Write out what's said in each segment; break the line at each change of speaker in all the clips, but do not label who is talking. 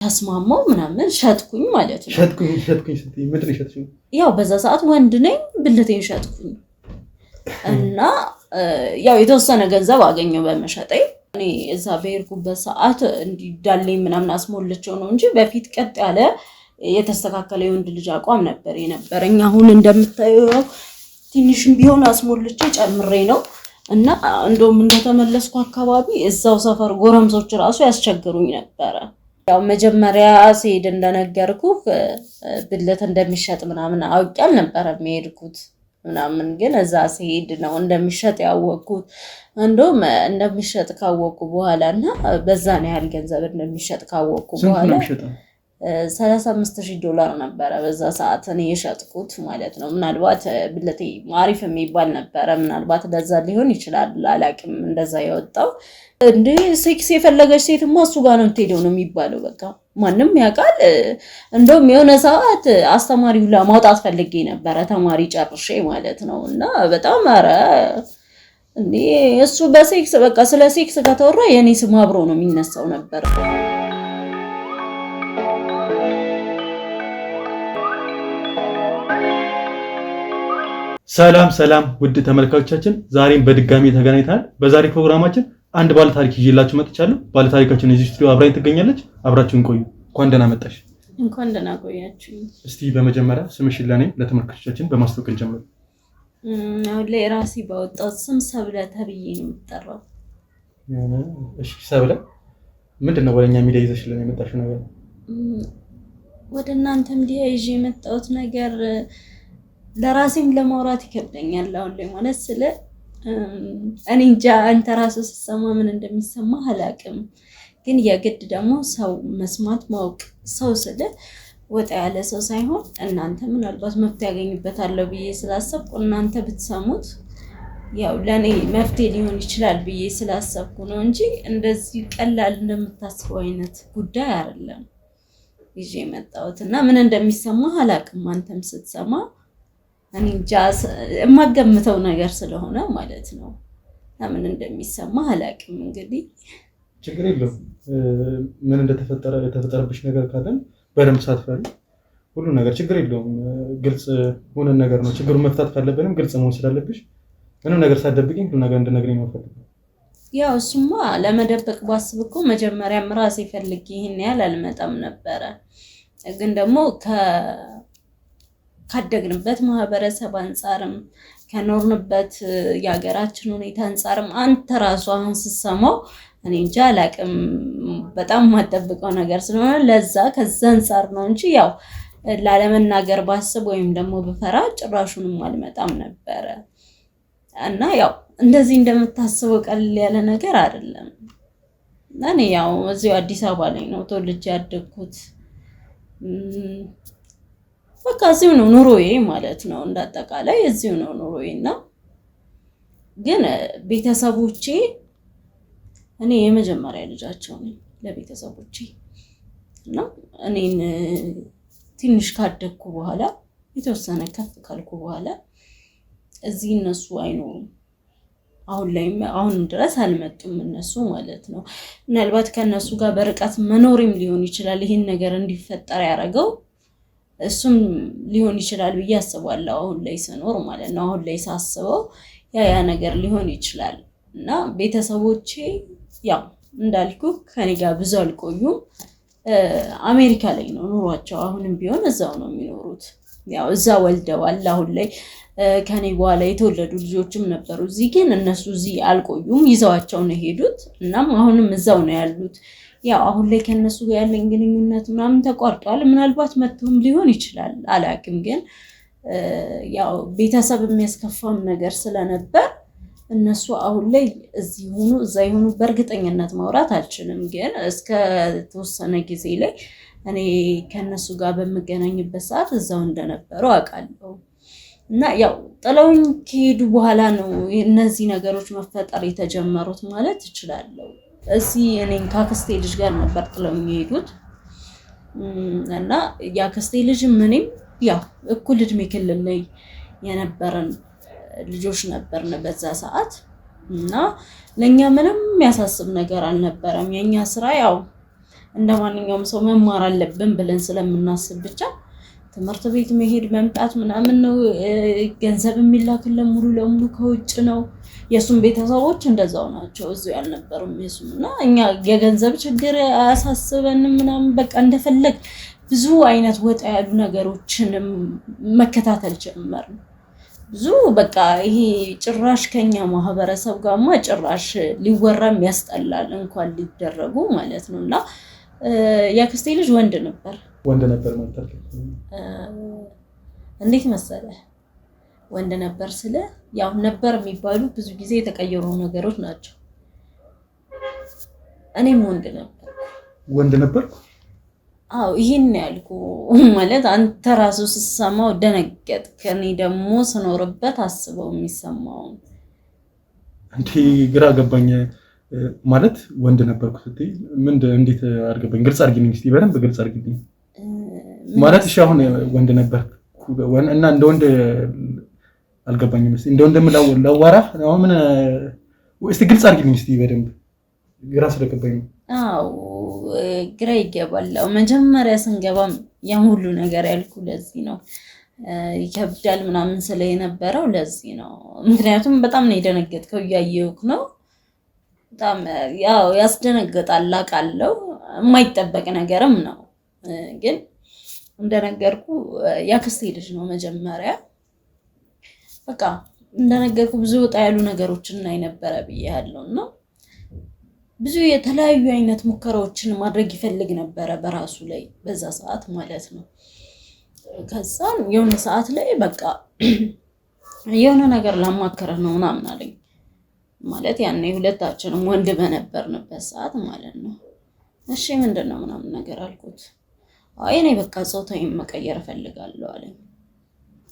ተስማማው ምናምን ሸጥኩኝ ማለት ነው
ሸጥኩኝ ስትይ ምንድን ሸጥኩኝ
ያው በዛ ሰዓት ወንድ ነኝ ብልቴን ሸጥኩኝ እና ያው የተወሰነ ገንዘብ አገኘው በመሸጤ እኔ እዛ በሄድኩበት ሰዓት እንዲዳለኝ ምናምን አስሞልቼው ነው እንጂ በፊት ቀጥ ያለ የተስተካከለ የወንድ ልጅ አቋም ነበር የነበረኝ አሁን እንደምታየው ትንሽም ቢሆን አስሞልቼ ጨምሬ ነው እና እንደውም እንደተመለስኩ አካባቢ እዛው ሰፈር ጎረምሶች ራሱ ያስቸግሩኝ ነበር ያው መጀመሪያ ሲሄድ እንደነገርኩ ብልት እንደሚሸጥ ምናምን አውቃል ነበር የሚሄድኩት ምናምን ግን እዛ ሲሄድ ነው እንደሚሸጥ ያወቅኩት እንደውም እንደሚሸጥ ካወቅኩ በኋላና በዛ ነው ያህል ገንዘብ እንደሚሸጥ ካወቅኩ በኋላ $35,000 ነበር በዛ ሰዓት እኔ የሸጥኩት ማለት ነው ምናልባት ብልቴ ማሪፍ የሚባል ነበር ምናልባት ለዛ ሊሆን ይችላል አላቅም እንደዛ ያወጣው እንዴ ሴክስ የፈለገች ሴትማ እሱ ጋር ነው የምትሄደው ነው የሚባለው በቃ ማንንም ያውቃል እንደውም የሆነ ሰዓት አስተማሪው ለማውጣት ፈልጌ ነበር ተማሪ ጨርሼ ማለት ነው እና በጣም አረ እንዴ እሱ በሴክስ በቃ ስለ ሴክስ ከተወራ የኔ ስም አብሮ ነው የሚነሳው ነበር
ሰላም ውድ ተመልካቾቻችን ዛሬም በድጋሚ ተገናኝተናል በዛሬ ፕሮግራማችን አንድ ባለ ታሪክ ይዤላችሁ መጥቻለሁ ባለ ታሪካችን እዚህ ስቱዲዮ አብራኝ ትገኛለች አብራችሁን ቆዩ እንኳን ደህና መጣሽ
እንኳን ደህና ቆያችሁ
እስቲ በመጀመሪያ ስምሽን ለኔም ለተመልካቾቻችን በማስተዋወቅ ጀምሩ
አሁን ላይ ራሴ ባወጣው ስም ሰብለ ተብዬ ነው የምጠራው
እሺ ሰብለ ምንድነው ወደኛ ሚዲያ ይዘሽልን የመጣሽው ነገር
ወደ እናንተ ሚዲያ ይዤ የመጣሁት ነገር ለራሴም ለማውራት ይከብደኛል አሁን ላይ ማለት ስለ እኔ እንጃ አንተ ራሱ ስትሰማ ምን እንደሚሰማ አላቅም ግን የግድ ደግሞ ሰው መስማት ማወቅ ሰው ስለ ወጣ ያለ ሰው ሳይሆን እናንተ ምናልባት መፍትሄ ያገኙበታል ብዬ ስላሰብኩ እናንተ ብትሰሙት ያው ለኔ መፍትሄ ሊሆን ይችላል ብዬ ስላሰብኩ ነው እንጂ እንደዚህ ቀላል እንደምታስበው አይነት ጉዳይ አይደለም ይዤ መጣሁትና ምን እንደሚሰማ አላቅም አንተም ስትሰማ እኔ ጃስ የማገምተው ነገር ስለሆነ ማለት ነው ለምን እንደሚሰማ አላቅም እንግዲህ
ችግር የለውም ምን የተፈጠረብሽ ነገር ካለን በደንብ ሳትፈሪ ሁሉ ነገር ችግር የለውም ግልጽ ሆነ ነገር ነው ችግሩን መፍታት ካለብንም ግልጽ መሆን ስላለብሽ ምንም ነገር ሳትደብቂኝ ሁሉ ነገር እንድነግሪኝ ነው ፈልገው
ያው እሱማ ለመደበቅ ባስብኩ መጀመሪያም ራሴ ፈልጌ ይሄን ያህል አልመጣም ነበር ግን ደግሞ ካደግንበት ማህበረሰብ አንፃርም ከኖርንበት ያገራችን ሁኔታ አንፃርም አንተ ራሱ አሁን ስትሰማው እኔ እንጃ አላቅም በጣም ማጠብቀው ነገር ስለሆነ ለዛ ከዛ አንፃር ነው እንጂ ያው ላለመናገር ባስብ ወይም ደግሞ በፈራ ጭራሹንም አልመጣም ነበር እና ያው እንደዚህ እንደምታስበው ቀለል ያለ ነገር አይደለም እኔ ያው እዚሁ አዲስ አበባ ላይ ነው ተወልጄ ያደግኩት በቃ እዚሁ ነው ኑሮዬ ማለት ነው እንዳጠቃላይ እዚሁ ነው ኑሮዬና ግን ቤተሰቦቼ እኔ የመጀመሪያ ልጃቸው ነኝ ለቤተሰቦቼ እና እኔን ትንሽ ካደግኩ በኋላ የተወሰነ ከፍ ካልኩ በኋላ እዚህ እነሱ አይኖሩም አሁን ድረስ አልመጡም እነሱ ማለት ነው ምናልባት ከነሱ ጋር በርቀት መኖርም ሊሆን ይችላል ይሄን ነገር እንዲፈጠር ያደረገው እሱም ሊሆን ይችላል ብዬ አስባለሁ አሁን ላይ ስኖር ማለት ነው አሁን ላይ ሳስበው ያ ነገር ሊሆን ይችላል እና ቤተሰቦቼ ያው እንዳልኩ ከኔ ጋር ብዙ አልቆዩም አሜሪካ ላይ ነው ኑሯቸው አሁንም ቢሆን እዛው ነው የሚኖሩት ያው እዛ ወልደዋል አሁን ላይ ከኔ በኋላ የተወለዱ ልጆችም ነበሩ እዚህ ግን እነሱ እዚህ አልቆዩም ይዘዋቸው ነው ሄዱት እናም አሁንም እዛው ነው ያሉት ያው አሁን ላይ ከነሱ ጋር ያለኝ ግንኙነት ምናምን ተቋርጧል ምናልባት መጥቶም ሊሆን ይችላል አላቅም ግን ያው ቤተሰብ የሚያስከፋም ነገር ስለነበር እነሱ አሁን ላይ እዚህ ሆኖ እዛ ይሆኑ በእርግጠኝነት ማውራት አልችልም ግን እስከ ተወሰነ ጊዜ ላይ እኔ ከነሱ ጋር በመገናኝበት ሰዓት እዛው እንደነበሩ አውቃለሁ እና ያው ጥለውኝ ከሄዱ በኋላ ነው እነዚህ ነገሮች መፈጠር የተጀመሩት ማለት እችላለሁ እዚህ እኔን ካክስቴ ልጅ ጋር ነበር ጥለውኝ የሄዱት እና ያክስቴ ልጅ ምንም ያው እኩል እድሜ ክልል ላይ የነበረን ልጆች ነበርን በዛ ሰዓት እና ለኛ ምንም የሚያሳስብ ነገር አልነበረም የኛ ስራ ያው እንደማንኛውም ሰው መማር አለብን ብለን ስለምናስብ ብቻ ትምህርት ቤት መሄድ መምጣት ምናምን ነው። ገንዘብ የሚላክልን ሙሉ ለሙሉ ከውጭ ነው። የሱም ቤተሰቦች እንደዛው ናቸው፣ እዚሁ ያልነበሩም የሱም እና እኛ የገንዘብ ችግር አያሳስበንም ምናምን በቃ እንደፈለግ ብዙ አይነት ወጣ ያሉ ነገሮችንም መከታተል ጀመርን። ብዙ በቃ ይሄ ጭራሽ ከኛ ማህበረሰብ ጋርማ ጭራሽ ሊወራም ያስጠላል እንኳን ሊደረጉ ማለት ነው። እና ያክስቴ ልጅ ወንድ ነበር
ማለት
እንዴት መሰለህ? ወንድ ነበር ስለ ያው ነበር የሚባሉ ብዙ ጊዜ የተቀየሩ ነገሮች ናቸው። እኔም ወንድ ነበር። አዎ ይሄን ያልኩ ማለት አንተ ራሱ ስትሰማው ደነገጥክ። እኔ ደግሞ ስኖርበት አስበው የሚሰማው
እንዴ ግራ ገባኝ። ማለት ወንድ ነበርኩ ስትይ እንዴት አድርገኝ? ግልጽ አድርጊልኝ እስቲ፣ በደንብ ግልጽ አድርጊልኝ። ማለት እሺ አሁን ወንድ ነበርኩ እና እንደ ወንድ አልገባኝም። እስቲ እንደ ወንድ ላዋራ ነው ምን? እስቲ ግልጽ አድርጊልኝ እስቲ በደንብ ግራ ስለገባኝ።
አዎ ግራ ይገባል። መጀመሪያ ስንገባም ያን ሁሉ ነገር ያልኩ ለዚህ ነው። ይከብዳል ምናምን ስለነበረው ለዚህ ነው። ምክንያቱም በጣም ነው የደነገጥከው፣ እያየሁክ ነው። በጣም ያው ያስደነግጣል አውቃለሁ፣ የማይጠበቅ ነገርም ነው። ግን እንደነገርኩ ያክስቴ ልጅ ነው መጀመሪያ። በቃ እንደነገርኩ ብዙ ወጣ ያሉ ነገሮችን እናይ ነበረ ብያለሁና ብዙ የተለያዩ አይነት ሙከራዎችን ማድረግ ይፈልግ ነበረ በራሱ ላይ በዛ ሰዓት ማለት ነው። ከዛም የሆነ ሰዓት ላይ በቃ የሆነ ነገር ላማከረ ነው ምናምን አለኝ። ማለት ያኔ ሁለታችንም ወንድ በነበርንበት ሰዓት ማለት ነው። እሺ ምንድነው ምናምን ነገር አልኩት። አይ እኔ በቃ ጾታዬን መቀየር እፈልጋለሁ አለኝ።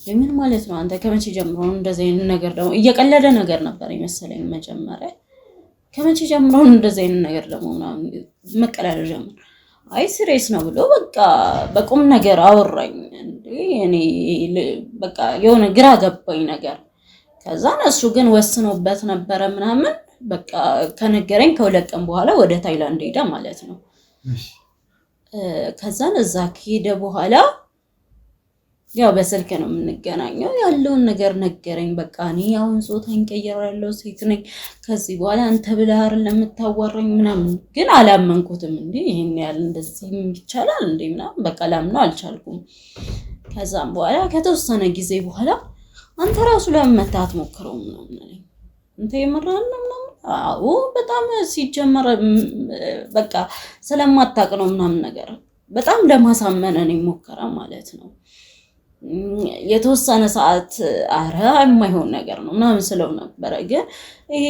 የምን ማለት ነው አንተ? ከመቼ ጀምሮ እንደዚህ አይነት ነገር ደግሞ እየቀለደ ነገር ነበር የመሰለኝ መጀመሪያ። ከመቼ ጀምሮ እንደዚህ አይነት ነገር ደግሞ ምናምን መቀላለድ ጀመረ። አይ ሲሪየስ ነው ብሎ በቃ በቁም ነገር አወራኝ። እንዴ እኔ በቃ የሆነ ግራ ገባኝ ነገር። ከዛን እሱ ግን ወስኖበት ነበረ ምናምን በቃ ከነገረኝ ከሁለት ቀን በኋላ ወደ ታይላንድ ሄደ ማለት ነው። ከዛን እዛ ከሄደ በኋላ ያው በስልክ ነው የምንገናኘው። ያለውን ነገር ነገረኝ። በቃ እኔ አሁን ጾታዬን ቀይሬያለሁ፣ ሴት ነኝ፣ ከዚህ በኋላ አንተ ብለህ አይደለም የምታዋራኝ ምናምን። ግን አላመንኩትም። እንዴ ይሄን ያህል እንደዚህ ይቻላል እንዴ ምናምን በቃ ላምነው አልቻልኩም። ከዛም በኋላ ከተወሰነ ጊዜ በኋላ አንተ ራሱ ለምን መተህ አትሞክረውም ምናምን አለኝ። አንተ የምርህን ነው ምናምን? አዎ በጣም ሲጀመር በቃ ስለማታውቅ ነው ምናምን ነገር በጣም ለማሳመን እኔ ሞከረ ማለት ነው። የተወሰነ ሰዓት አረ የማይሆን ነገር ነው ምናምን ስለው ነበረ። ግን ይሄ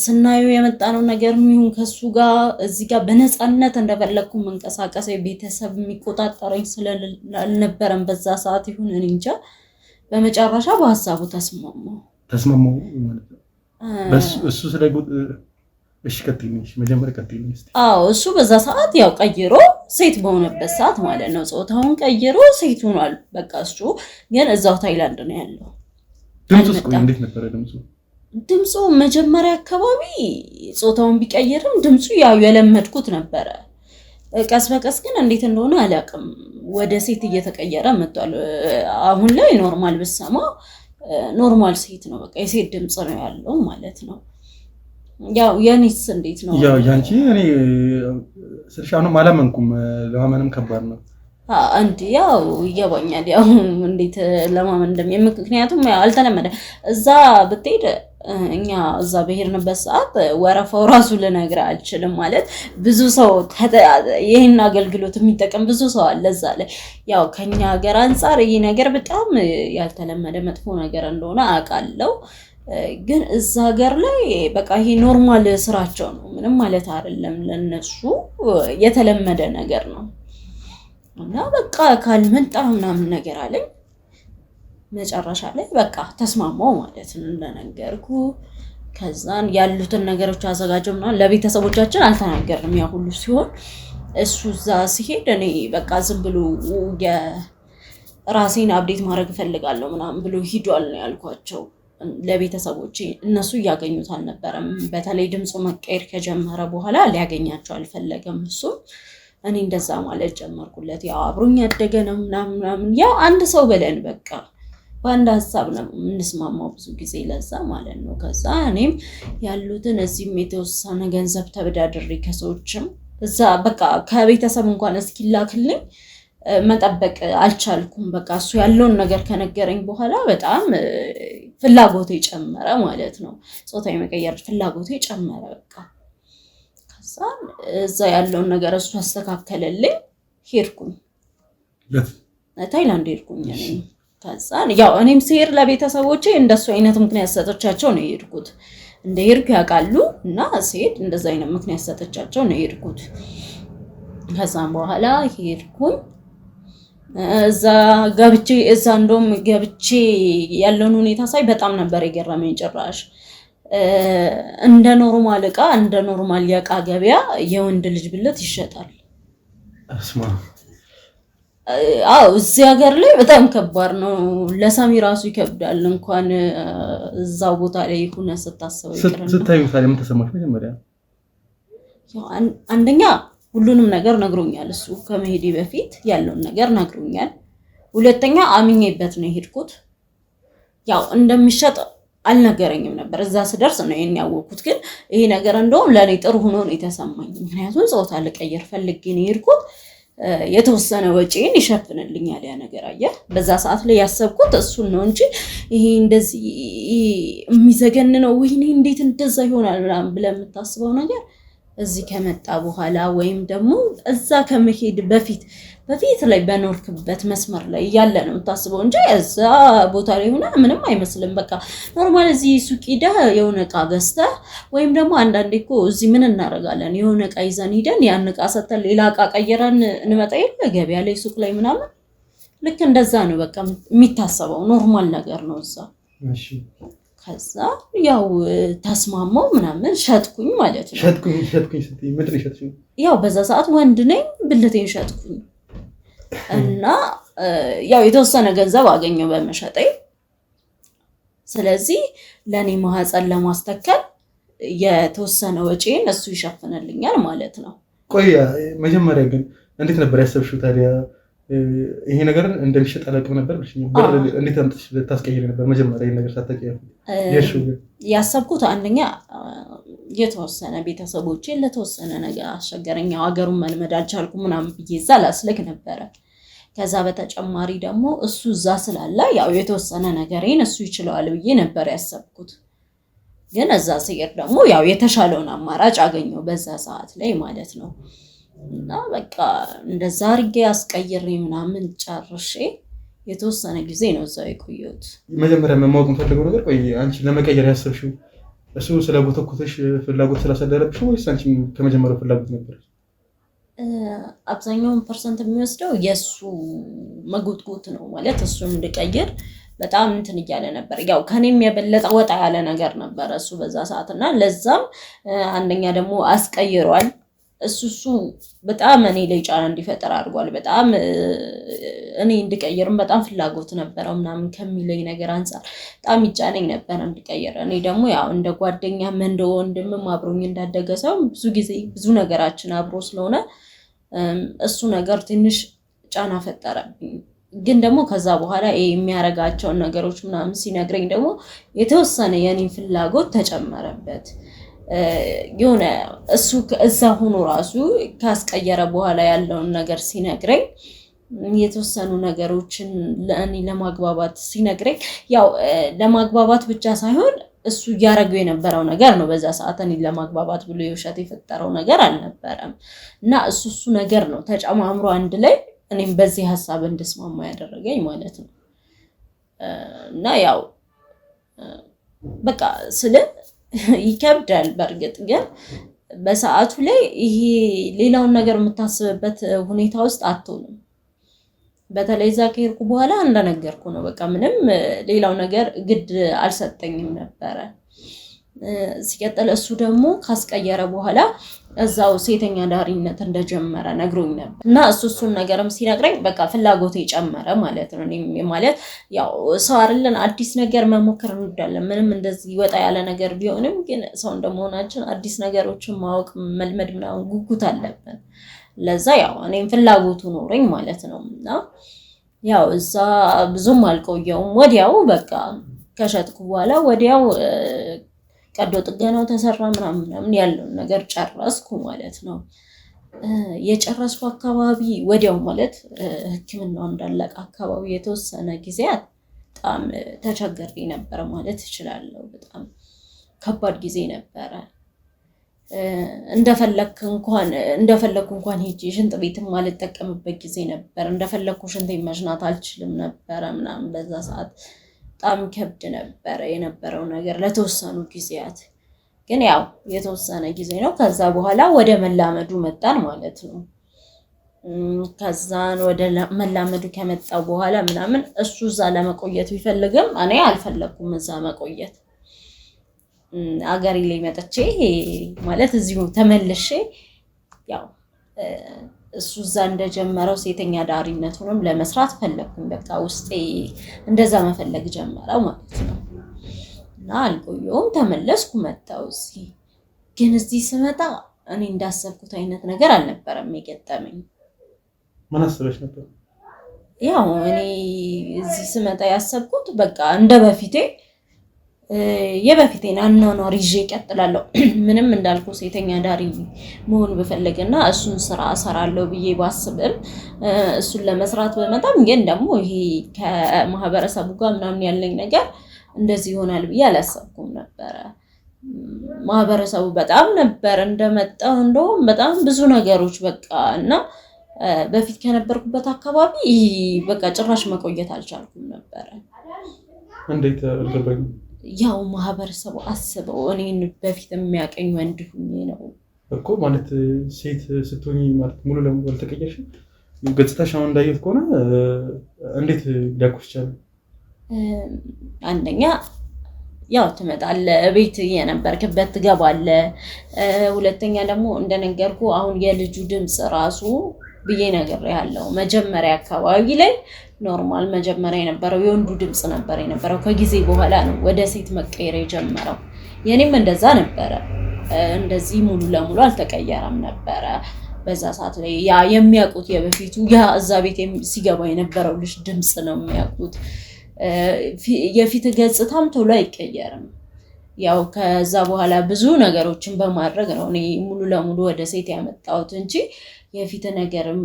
ስናየው የመጣነው ነገር የሚሆን ከሱ ጋር እዚህ ጋር በነፃነት እንደፈለኩ መንቀሳቀስ ቤተሰብ የሚቆጣጠረኝ ስላልነበረም በዛ ሰዓት ይሁን እኔ እንጃ በመጨረሻ በሀሳቡ ተስማማው ማለት ነው። እሱ እሺ ቀጥይልኝ፣ መጀመሪያ ቀጥይልኝ እስቲ። አዎ እሱ በዛ ሰዓት ያው ቀይሮ ሴት በሆነበት ሰዓት ማለት ነው ጾታውን ቀይሮ ሴት ሆኗል። በቃ እሱ ግን እዛው ታይላንድ ነው ያለው። ድምፁስ እንዴት ነበረ? ድምፁ መጀመሪያ አካባቢ ጾታውን ቢቀይርም ድምፁ ያው የለመድኩት ነበረ። ቀስ በቀስ ግን እንዴት እንደሆነ አላውቅም ወደ ሴት እየተቀየረ መጥቷል። አሁን ላይ ኖርማል ብሰማ ኖርማል ሴት ነው፣ በቃ የሴት ድምፅ ነው ያለው ማለት ነው። ያው የኔስ እንዴት ነው? ያው ያንቺ እኔ ስልሻኑ አላመንኩም፣ ለማመንም ከባድ ነው። አንዴ ያው ይገባኛል። ያው እንዴት ለማመን ምክንያቱም ያው አልተለመደ። እዛ ብትሄድ እኛ እዛ በሄድንበት ሰዓት ወረፋው ራሱ ልነግርህ አልችልም። ማለት ብዙ ሰው ይሄን አገልግሎት የሚጠቀም ብዙ ሰው አለ እዛ ላይ። ያው ከኛ ሀገር አንፃር ይሄ ነገር በጣም ያልተለመደ መጥፎ ነገር እንደሆነ አውቃለሁ። ግን እዛ ሀገር ላይ በቃ ይሄ ኖርማል ስራቸው ነው፣ ምንም ማለት አይደለም። ለነሱ የተለመደ ነገር ነው። እና በቃ ካልመጣ ምናምን ነገር አለኝ። መጨረሻ ላይ በቃ ተስማማው ማለት ነው እንደነገርኩ። ከዛን ያሉትን ነገሮች አዘጋጀው ምናምን ለቤተሰቦቻችን አልተናገርንም። ያ ሁሉ ሲሆን እሱ እዛ ሲሄድ እኔ በቃ ዝም ብሎ የራሴን አፕዴት ማድረግ እፈልጋለሁ ምናምን ብሎ ሂዷል ነው ያልኳቸው ለቤተሰቦቼ። እነሱ እያገኙት አልነበረም። በተለይ ድምፁ መቀየር ከጀመረ በኋላ ሊያገኛቸው አልፈለገም እሱ። እኔ እንደዛ ማለት ጀመርኩለት። ያው አብሮኝ ያደገ ነው ምናምን ያው አንድ ሰው በለን በቃ በአንድ ሀሳብ ነው የምንስማማው ብዙ ጊዜ ለዛ ማለት ነው። ከዛ እኔም ያሉትን እዚህም የተወሰነ ገንዘብ ተበዳድሬ ከሰዎችም እዛ በቃ ከቤተሰብ እንኳን እስኪላክልኝ መጠበቅ አልቻልኩም። በቃ እሱ ያለውን ነገር ከነገረኝ በኋላ በጣም ፍላጎቴ ጨመረ ማለት ነው። ጾታዊ መቀየር ፍላጎቴ ጨመረ በቃ። ከዛ እዛ ያለውን ነገር እሱ አስተካከለልኝ። ሄድኩኝ ታይላንድ ሄድኩኝ እኔ። ከዛ ያው እኔም ስሄድ ለቤተሰቦቼ እንደሱ አይነት ምክንያት ሰጥቻቸው ነው የሄድኩት። እንደ ሄድኩ ያውቃሉ እና ስሄድ እንደዛ አይነት ምክንያት ሰጥቻቸው ነው የሄድኩት። ከዛም በኋላ ሄድኩኝ እዛ ገብቼ እንደውም ገብቼ ያለውን ሁኔታ ሳይ በጣም ነበር የገረመኝ። ጭራሽ እንደ ኖርማል እቃ እንደ ኖርማል የእቃ ገበያ የወንድ ልጅ ብልት ይሸጣል። አዎ እዚህ ሀገር ላይ በጣም ከባድ ነው። ለሳሚ ራሱ ይከብዳል እንኳን እዛው ቦታ ላይ ሆነ ስታስበው ይቀርና
ስታዩ ታዲያ ምን ተሰማሽ? መጀመሪያ
አንደኛ ሁሉንም ነገር ነግሮኛል። እሱ ከመሄዴ በፊት ያለውን ነገር ነግሮኛል። ሁለተኛ አምኜበት ነው የሄድኩት። ያው እንደሚሸጥ አልነገረኝም ነበር። እዛ ስደርስ ነው ያወቅኩት። ግን ይሄ ነገር እንደውም ለኔ ጥሩ ሆኖ ነው የተሰማኝ። ምክንያቱም ጾታ ልቀይር ፈልጌ ነው የሄድኩት። የተወሰነ ወጪን ይሸፍንልኛል ያ ነገር። አየህ በዛ ሰዓት ላይ ያሰብኩት እሱን ነው እንጂ ይሄ እንደዚህ የሚዘገንነው ወይኔ እንዴት እንደዛ ይሆናል ምናምን ብለህ የምታስበው ነገር እዚህ ከመጣ በኋላ ወይም ደግሞ እዛ ከመሄድ በፊት ላይ በኖርክበት መስመር ላይ ያለ ነው የምታስበው እንጂ እዛ ቦታ ላይ ሆነ ምንም አይመስልም። በቃ ኖርማል እዚህ ሱቅ ሄደህ የሆነ እቃ ገዝተህ ወይም ደግሞ አንዳንዴ እኮ እዚህ ምን እናደርጋለን የሆነ እቃ ይዘን ሄደን ያን እቃ ሰተን ሌላ እቃ ቀይረን እንመጣ የለ ገበያ ላይ ሱቅ ላይ ምናምን ልክ እንደዛ ነው በቃ የሚታሰበው ኖርማል ነገር ነው እዛ።
እሺ
ከዛ ያው ተስማማው ምናምን ሸጥኩኝ ማለት ነው።
ሸጥኩኝ ስትይ ምንድን ነው ሸጥኩኝ?
ያው በዛ ሰዓት ወንድ ነኝ ብልቴን ሸጥኩኝ እና ያው የተወሰነ ገንዘብ አገኘው በመሸጤ። ስለዚህ ለኔ ማህፀን ለማስተከል የተወሰነ ወጪን እሱ ይሸፍንልኛል ማለት ነው።
ቆይ መጀመሪያ ግን እንዴት ነበር ያሰብሽው ታዲያ? ይሄ ነገር እንደሚሸጥ አላውቅም ነበር ብለሽ ነበር። እንዴት አምጥሽ ልታስቀይሪ ነበር መጀመሪያ ይሄን ነገር ሳትቀይሪ?
ያሰብኩት አንደኛ የተወሰነ ቤተሰቦቼን ለተወሰነ ነገር አስቸገረኝ። ሀገሩን መልመድ አልቻልኩም ምናምን ብዬ እዛ ላስልክ ነበረ። ከዛ በተጨማሪ ደግሞ እሱ እዛ ስላለ ያው የተወሰነ ነገሬን እሱ ይችላል ብዬ ነበር ያሰብኩት። ግን እዛ ሲሄድ ደግሞ ያው የተሻለውን አማራጭ አገኘው በዛ ሰዓት ላይ ማለት ነው። እና በቃ እንደዛ አድርጌ አስቀይሬ ምናምን ጨርሼ የተወሰነ ጊዜ ነው እዛው የቆየሁት።
መጀመሪያ ማወቅ የምፈልገው ነገር ቆይ አንቺ ለመቀየር ያሰብሽው እሱ ስለጎተኮተሽ ፍላጎት ስላሰደረብሽ ወይስ አንቺ ከመጀመሪያው ፍላጎት ነበር?
አብዛኛውን ፐርሰንት የሚወስደው የሱ መጎትጎት ነው ማለት እሱን እንድቀይር በጣም እንትን እያለ ነበር። ያው ከኔም የበለጠ ወጣ ያለ ነገር ነበር እሱ በዛ ሰዓትና ለዛም አንደኛ ደግሞ አስቀይሯል። እሱ በጣም እኔ ላይ ጫና እንዲፈጠር አድርጓል። በጣም እኔ እንድቀይርም በጣም ፍላጎት ነበረው ምናምን ከሚለኝ ነገር አንፃር በጣም ይጫነኝ ነበር እንድቀይር። እኔ ደግሞ ያው እንደ ጓደኛም እንደ ወንድምም አብሮኝ እንዳደገ ሰው ብዙ ጊዜ ብዙ ነገራችን አብሮ ስለሆነ እሱ ነገር ትንሽ ጫና ፈጠረብኝ። ግን ደግሞ ከዛ በኋላ የሚያረጋቸውን ነገሮች ምናምን ሲነግረኝ ደግሞ የተወሰነ የኔን ፍላጎት ተጨመረበት። የሆነ እሱ እዛ ሆኖ ራሱ ካስቀየረ በኋላ ያለውን ነገር ሲነግረኝ የተወሰኑ ነገሮችን ለእኔ ለማግባባት ሲነግረኝ ያው ለማግባባት ብቻ ሳይሆን እሱ እያደረገው የነበረው ነገር ነው። በዛ ሰዓት እኔ ለማግባባት ብሎ የውሸት የፈጠረው ነገር አልነበረም እና እሱ ነገር ነው ተጨማምሮ አንድ ላይ እኔም በዚህ ሐሳብ እንድስማማ ያደረገኝ ማለት ነው። እና ያው በቃ ይከብዳል። በእርግጥ ግን በሰዓቱ ላይ ይሄ ሌላውን ነገር የምታስብበት ሁኔታ ውስጥ አትሆንም። በተለይ እዛ ከሄድኩ በኋላ እንደነገርኩ ነው በቃ ምንም ሌላው ነገር ግድ አልሰጠኝም ነበረ። ሲቀጥል እሱ ደግሞ ካስቀየረ በኋላ እዛው ሴተኛ ዳሪነት እንደጀመረ ነግሮኝ ነበር እና እሱን ነገርም ሲነግረኝ በቃ ፍላጎቴ ጨመረ ማለት ነው። እኔም ማለት ያው ሰው አይደለን አዲስ ነገር መሞከር እንወዳለን። ምንም እንደዚህ ወጣ ያለ ነገር ቢሆንም ግን ሰው እንደመሆናችን አዲስ ነገሮችን ማወቅ መልመድ ምናምን ጉጉት አለብን ለዛ ያው እኔም ፍላጎቱ ኖረኝ ማለት ነው። እና ያው እዛ ብዙም አልቆየውም። ወዲያው በቃ ከሸጥኩ በኋላ ወዲያው ቀዶ ጥገናው ተሰራ ምናምን ያለውን ነገር ጨረስኩ ማለት ነው። የጨረስኩ አካባቢ ወዲያው ማለት ሕክምናው እንዳለቀ አካባቢ የተወሰነ ጊዜያት በጣም ተቸግሬ ነበረ ማለት እችላለሁ። በጣም ከባድ ጊዜ ነበረ። እንደፈለኩ እንኳን ሄጄ ሽንት ቤትም ማልጠቀምበት ጊዜ ነበር። እንደፈለኩ ሽንት መሽናት አልችልም ነበረ ምናምን። በዛ ሰዓት በጣም ከብድ ነበረ የነበረው ነገር ለተወሰኑ ጊዜያት። ግን ያው የተወሰነ ጊዜ ነው። ከዛ በኋላ ወደ መላመዱ መጣን ማለት ነው። ከዛን ወደ መላመዱ ከመጣው በኋላ ምናምን እሱ እዛ ለመቆየት ቢፈልግም እኔ አልፈለኩም እዛ መቆየት። አገሬ ላይ መጥቼ ማለት እዚሁ ተመልሼ ያው እሱ እዛ እንደጀመረው ሴተኛ ዳሪነቱንም ለመስራት ፈለኩኝ። በቃ ውስጤ እንደዛ መፈለግ ጀመረ ማለት ነው። እና አልቆየሁም፣ ተመለስኩ፣ መጣሁ እዚህ። ግን እዚህ ስመጣ እኔ እንዳሰብኩት አይነት ነገር አልነበረም የገጠመኝ።
ምን አስበሽ ነበር?
ያው እኔ እዚህ ስመጣ ያሰብኩት በቃ እንደ በፊቴ የበፊቴን አኗኗር ይዤ እቀጥላለሁ። ምንም እንዳልኩ ሴተኛ ዳሪ መሆን ብፈልግና እሱን ስራ እሰራለሁ ብዬ ባስብም እሱን ለመስራት በመጣም ግን ደግሞ ይሄ ከማህበረሰቡ ጋር ምናምን ያለኝ ነገር እንደዚህ ይሆናል ብዬ አላሰብኩም ነበረ። ማህበረሰቡ በጣም ነበር እንደመጣው እንደውም በጣም ብዙ ነገሮች በቃ እና በፊት ከነበርኩበት አካባቢ በቃ ጭራሽ መቆየት አልቻልኩም ነበረ።
እንዴት አልገባኝም።
ያው ማህበረሰቡ አስበው እኔን በፊት የሚያቀኝ ወንድ ሁኜ ነው
እኮ ማለት ሴት ስትሆኚ ማለት ሙሉ ለሙሉ አልተቀየርሽም። ገጽታሽ አሁን እንዳየሁት ከሆነ እንዴት ሊያውቁሽ ይችላል?
አንደኛ ያው ትመጣለህ፣ ቤት የነበርክበት ትገባለህ። ሁለተኛ ደግሞ እንደነገርኩ አሁን የልጁ ድምፅ ራሱ ብዬ ነግሬሃለሁ። መጀመሪያ አካባቢ ላይ ኖርማል መጀመሪያ የነበረው የወንዱ ድምፅ ነበር የነበረው። ከጊዜ በኋላ ነው ወደ ሴት መቀየር የጀመረው። የኔም እንደዛ ነበረ። እንደዚህ ሙሉ ለሙሉ አልተቀየረም ነበረ በዛ ሰዓት ላይ። ያ የሚያውቁት የበፊቱ ያ እዛ ቤት ሲገባ የነበረው ልጅ ድምፅ ነው የሚያውቁት። የፊት ገጽታም ቶሎ አይቀየርም። ያው ከዛ በኋላ ብዙ ነገሮችን በማድረግ ነው እኔ ሙሉ ለሙሉ ወደ ሴት ያመጣሁት እንጂ የፊት ነገርም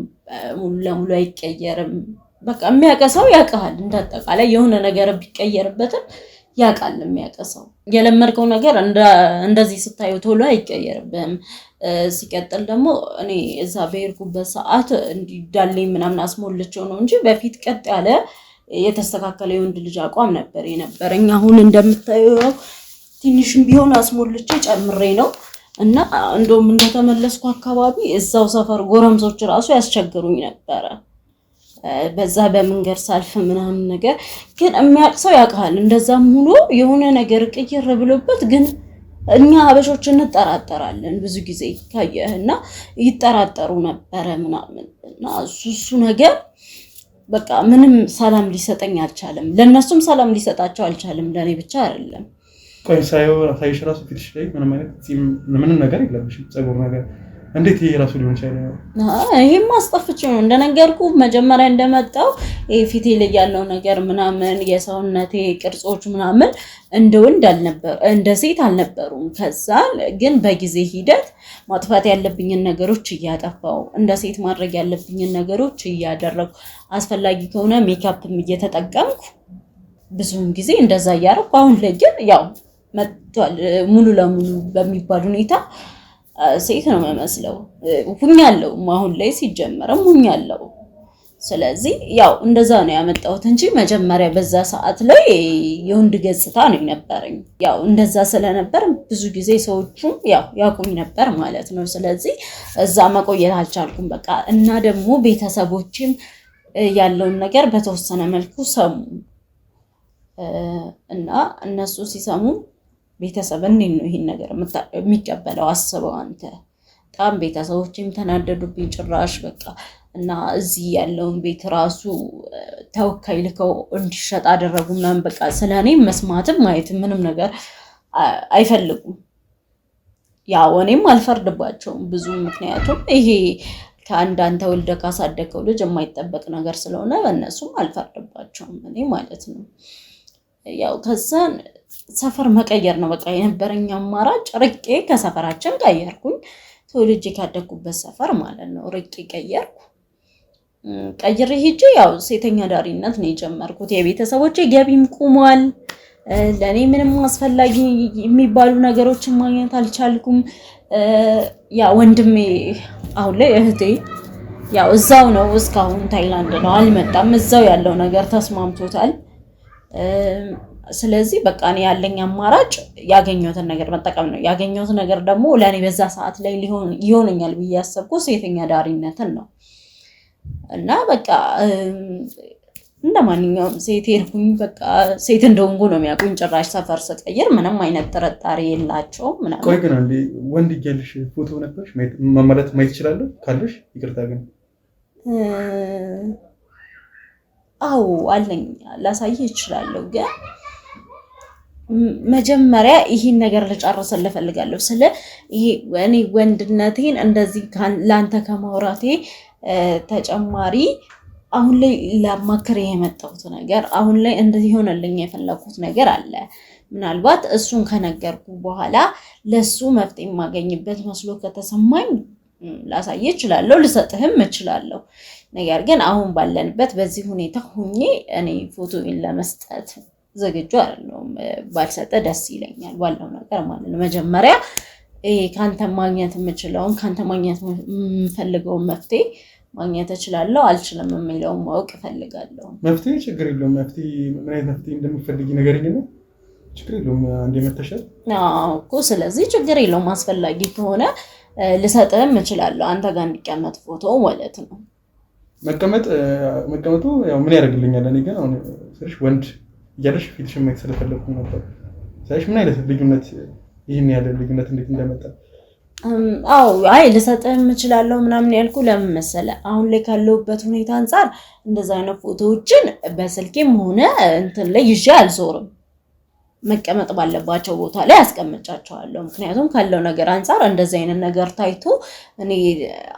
ሙሉ ለሙሉ አይቀየርም። በቃ የሚያቀሰው ያውቃል። እንዳጠቃላይ የሆነ ነገር ቢቀየርበትም ያውቃል የሚያቀሰው። የለመድከው ነገር እንደዚህ ስታዩ ቶሎ አይቀየርብህም። ሲቀጥል ደግሞ እኔ እዛ በሄድኩበት ሰዓት እንዲዳለኝ ምናምን አስሞልቼው ነው እንጂ በፊት ቀጥ ያለ የተስተካከለ የወንድ ልጅ አቋም ነበር የነበረኝ። አሁን እንደምታየው ትንሽም ቢሆን አስሞልቼ ጨምሬ ነው እና እንደውም እንደተመለስኩ አካባቢ እዛው ሰፈር ጎረምሶች ራሱ ያስቸግሩኝ ነበረ። በዛ በመንገድ ሳልፍ ምናምን ነገር ግን የሚያቅሰው ያውቃል። እንደዛም ሆኖ የሆነ ነገር ቅይር ብሎበት ግን እኛ ሀበሾች እንጠራጠራለን ብዙ ጊዜ ካየህና ይጠራጠሩ ነበረ ምናምን እና እሱ ነገር በቃ ምንም ሰላም ሊሰጠኝ አልቻለም። ለነሱም ሰላም ሊሰጣቸው አልቻለም። ለኔ ብቻ አይደለም።
ቆይ ሳይሽ ራሱ ፊትሽ ላይ ምንም ነገር የለብሽም ፀጉር ነገር እንዴት ይሄ ራሱ ሊሆን ይችላል?
ይሄም አስጠፍቼው ነው እንደነገርኩ መጀመሪያ እንደመጣው ፊቴ ላይ ያለው ነገር ምናምን የሰውነቴ ቅርጾች ምናምን እንደ ወንድ አልነበሩ እንደ ሴት አልነበሩም። ከዛ ግን በጊዜ ሂደት ማጥፋት ያለብኝን ነገሮች እያጠፋው እንደ ሴት ማድረግ ያለብኝን ነገሮች እያደረኩ አስፈላጊ ከሆነ ሜካፕም እየተጠቀምኩ ብዙውን ጊዜ እንደዛ እያደረኩ አሁን ላይ ግን ያው መጥቷል ሙሉ ለሙሉ በሚባል ሁኔታ ሴት ነው የምመስለው። ሁኛለሁ አሁን ላይ ሲጀመርም ሁኛለሁ። ስለዚህ ያው እንደዛ ነው ያመጣሁት እንጂ መጀመሪያ በዛ ሰዓት ላይ የወንድ ገጽታ ነው የነበረኝ። ያው እንደዛ ስለነበር ብዙ ጊዜ ሰዎቹም ያው ያቁኝ ነበር ማለት ነው። ስለዚህ እዛ መቆየት አልቻልኩም በቃ። እና ደግሞ ቤተሰቦችም ያለውን ነገር በተወሰነ መልኩ ሰሙ እና እነሱ ሲሰሙ ቤተሰብ እንዴት ነው ይሄን ነገር የሚቀበለው? አስበው አንተ። በጣም ቤተሰቦችም ተናደዱብኝ ጭራሽ በቃ። እና እዚህ ያለውን ቤት ራሱ ተወካይ ልከው እንዲሸጥ አደረጉ ምናምን በቃ። ስለኔ መስማትም ማየትም ምንም ነገር አይፈልጉም። ያው እኔም አልፈርድባቸውም ብዙ። ምክንያቱም ይሄ ከአንድ አንተ ወልደ ካሳደገው ልጅ የማይጠበቅ ነገር ስለሆነ በእነሱም አልፈርድባቸውም እኔ ማለት ነው። ያው ከዛን ሰፈር መቀየር ነው በቃ የነበረኝ አማራጭ። ርቄ ከሰፈራችን ቀየርኩኝ። ተወልጄ ካደኩበት ሰፈር ማለት ነው ርቄ ቀየርኩ። ቀይሬ ሄጄ ያው ሴተኛ ዳሪነት ነው የጀመርኩት። የቤተሰቦቼ ገቢም ቁሟል። ለኔ ምንም አስፈላጊ የሚባሉ ነገሮችን ማግኘት አልቻልኩም። ያ ወንድሜ አሁን ላይ እህቴ ያው እዛው ነው እስካሁን ታይላንድ ነው አልመጣም። እዛው ያለው ነገር ተስማምቶታል። ስለዚህ በቃ እኔ ያለኝ አማራጭ ያገኘሁትን ነገር መጠቀም ነው። ያገኘሁት ነገር ደግሞ ለኔ በዛ ሰዓት ላይ ይሆነኛል ብዬ ያሰብኩት ሴተኛ ዳሪነትን ነው። እና በቃ እንደማንኛውም ሴት ሄድኩኝ። በቃ ሴት እንደሆንኩ ነው የሚያውቁኝ። ጭራሽ ሰፈር ስቀይር ምንም አይነት ጥርጣሬ የላቸውም ምናምን።
ቆይ ግን አንዴ ወንድ እያለሽ ፎቶ ነበርሽ ማለት ማየት እችላለሁ ካለሽ? ይቅርታ ግን
አዎ አለኝ፣ ላሳይህ እችላለሁ። ግን መጀመሪያ ይሄን ነገር ልጨርስልህ እፈልጋለሁ። ስለ ይሄ እኔ ወንድነቴን እንደዚህ ላንተ ከማውራቴ ተጨማሪ አሁን ላይ ለማከር የመጣሁት ነገር አሁን ላይ እንደዚህ ሆነልኝ የፈለኩት ነገር አለ። ምናልባት እሱን ከነገርኩ በኋላ ለሱ መፍትሄ የማገኝበት መስሎ ከተሰማኝ ላሳይ እችላለሁ፣ ልሰጥህም እችላለሁ። ነገር ግን አሁን ባለንበት በዚህ ሁኔታ ሆኜ እኔ ፎቶዬን ለመስጠት ዝግጁ አይደለሁም። ባልሰጠ ደስ ይለኛል ባለው ነገር ማለት ነው። መጀመሪያ ካንተ ማግኘት የምችለውን ካንተ ማግኘት የምፈልገውን መፍትሄ ማግኘት እችላለሁ አልችልም የሚለውን ማወቅ እፈልጋለሁ።
መፍትሄ ችግር የለውም። መፍትሄ ምን አይነት መፍትሄ እንደምትፈልጊ ንገሪኝ ነው። ችግር የለውም። አንዴ መተሻል
እኮ ስለዚህ ችግር የለውም። አስፈላጊ ከሆነ ልሰጥህም እችላለሁ። አንተ ጋር እንዲቀመጥ ፎቶ ማለት ነው።
መቀመጡ ያው ምን ያደርግልኛል? እኔ ግን አሁን ስልሽ ወንድ እያለሽ ፊትሽን ማየት ስለፈለኩ ነበር። ሳይሽ ምን አይነት ልዩነት ይህን ያለ ልዩነት እንዴት እንደመጣ
አዎ አይ ልሰጥህም እችላለሁ ምናምን ያልኩ ለምን መሰለህ? አሁን ላይ ካለሁበት ሁኔታ አንፃር እንደዛ አይነት ፎቶዎችን በስልኬም ሆነ እንትን ላይ ይዤ አልዞርም። መቀመጥ ባለባቸው ቦታ ላይ አስቀምጫቸዋለሁ። ምክንያቱም ካለው ነገር አንፃር እንደዚህ አይነት ነገር ታይቶ እኔ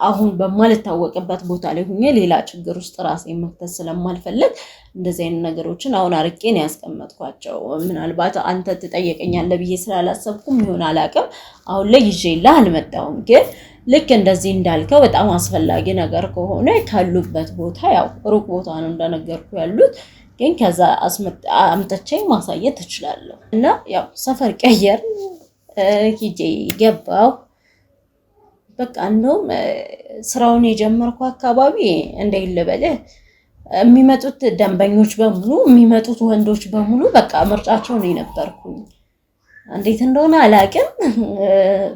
አሁን በማልታወቅበት ቦታ ላይ ሆኜ ሌላ ችግር ውስጥ ራሴን መክተት ስለማልፈልግ እንደዚህ አይነት ነገሮችን አሁን አርቄ ነው ያስቀመጥኳቸው። ምናልባት አንተ ትጠይቀኛለህ ብዬ ስላላሰብኩም ይሆን አላውቅም። አሁን ላይ ይዤልህ አልመጣሁም። ግን ልክ እንደዚህ እንዳልከው በጣም አስፈላጊ ነገር ከሆነ ካሉበት ቦታ ያው ሩቅ ቦታ ነው እንደነገርኩ ያሉት ግን ከዛ አምጥቼ ማሳየት እችላለሁ። እና ያው ሰፈር ቀየር ሂጄ ገባሁ። በቃ እንደውም ስራውን የጀመርኩ አካባቢ እንዴት ልበልህ የሚመጡት ደንበኞች በሙሉ የሚመጡት ወንዶች በሙሉ በቃ ምርጫቸው ነው የነበርኩኝ። እንዴት እንደሆነ አላውቅም።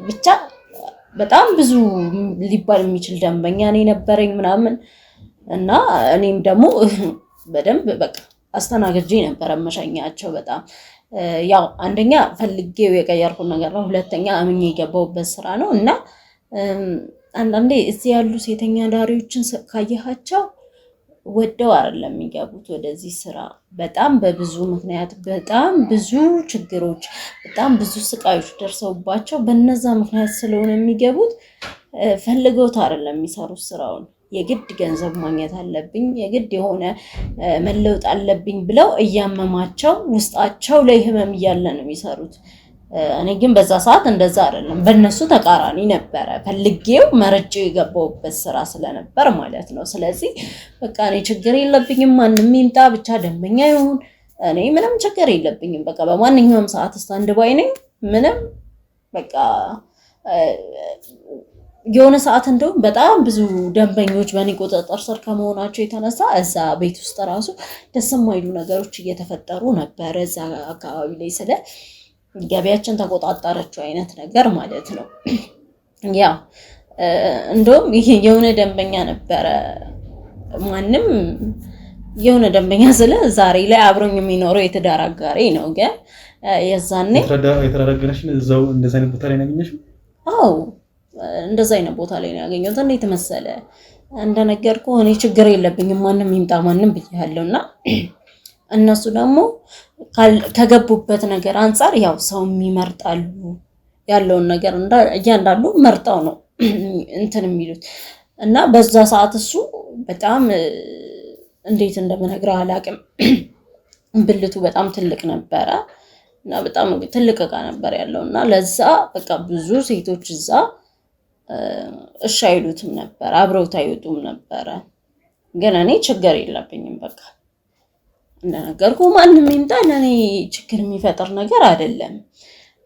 ብቻ በጣም ብዙ ሊባል የሚችል ደንበኛ ነው የነበረኝ ምናምን እና እኔም ደግሞ በደንብ በቃ አስተናግጄ ነበር መሸኛቸው። በጣም ያው አንደኛ ፈልጌው የቀየርኩት ነገር ነው። ሁለተኛ አምኜ የገባሁበት ስራ ነው እና አንዳንዴ እዚህ ያሉ ሴተኛ ዳሪዎችን ካየሃቸው ወደው አይደለም የሚገቡት ወደዚህ ስራ። በጣም በብዙ ምክንያት በጣም ብዙ ችግሮች በጣም ብዙ ስቃዮች ደርሰውባቸው በነዛ ምክንያት ስለሆነ የሚገቡት ፈልገውት አይደለም የሚሰሩት ስራውን። የግድ ገንዘብ ማግኘት አለብኝ የግድ የሆነ መለውጥ አለብኝ ብለው እያመማቸው ውስጣቸው ላይ ህመም እያለ ነው የሚሰሩት። እኔ ግን በዛ ሰዓት እንደዛ አይደለም፣ በእነሱ ተቃራኒ ነበረ። ፈልጌው መርጬው የገባሁበት ስራ ስለነበር ማለት ነው። ስለዚህ በቃ እኔ ችግር የለብኝም፣ ማንም ይምጣ ብቻ ደንበኛ ይሁን፣ እኔ ምንም ችግር የለብኝም። በቃ በማንኛውም ሰዓት ስታንድ ባይ ነኝ። ምንም በቃ የሆነ ሰዓት እንደውም በጣም ብዙ ደንበኞች በእኔ ቁጥጥር ስር ከመሆናቸው የተነሳ እዛ ቤት ውስጥ ራሱ ደስ የማይሉ ነገሮች እየተፈጠሩ ነበር። እዛ አካባቢ ላይ ስለ ገበያችን ተቆጣጠረችው አይነት ነገር ማለት ነው። ያው እንደውም ይሄ የሆነ ደንበኛ ነበረ። ማንም የሆነ ደንበኛ ስለ ዛሬ ላይ አብሮኝ የሚኖረው የትዳር አጋሬ ነው። ግን የዛኔ
የተዳረገነሽን እዛው እንደዛ አይነት ቦታ ላይ ያገኘሽው?
አዎ እንደዛ አይነት ቦታ ላይ ነው ያገኘሁት። እንዴት መሰለ እንደነገርኩ እኔ ችግር የለብኝም ማንም ይምጣ ማንም ብያለሁና እነሱ ደግሞ ከገቡበት ነገር አንፃር ያው ሰው ይመርጣሉ። ያለውን ነገር እያንዳንዱ መርጠው ነው እንትን የሚሉት። እና በዛ ሰዓት እሱ በጣም እንዴት እንደምነግርህ አላውቅም ብልቱ በጣም ትልቅ ነበረ እና በጣም ትልቅ እቃ ነበር ያለው እና ለዛ በቃ ብዙ ሴቶች እዛ እሺ አይሉትም ነበር አብረውት አይወጡም ነበረ ግን እኔ ችግር የለብኝም በቃ እንደነገርኩ ማንም ይምጣ ለኔ ችግር የሚፈጥር ነገር አይደለም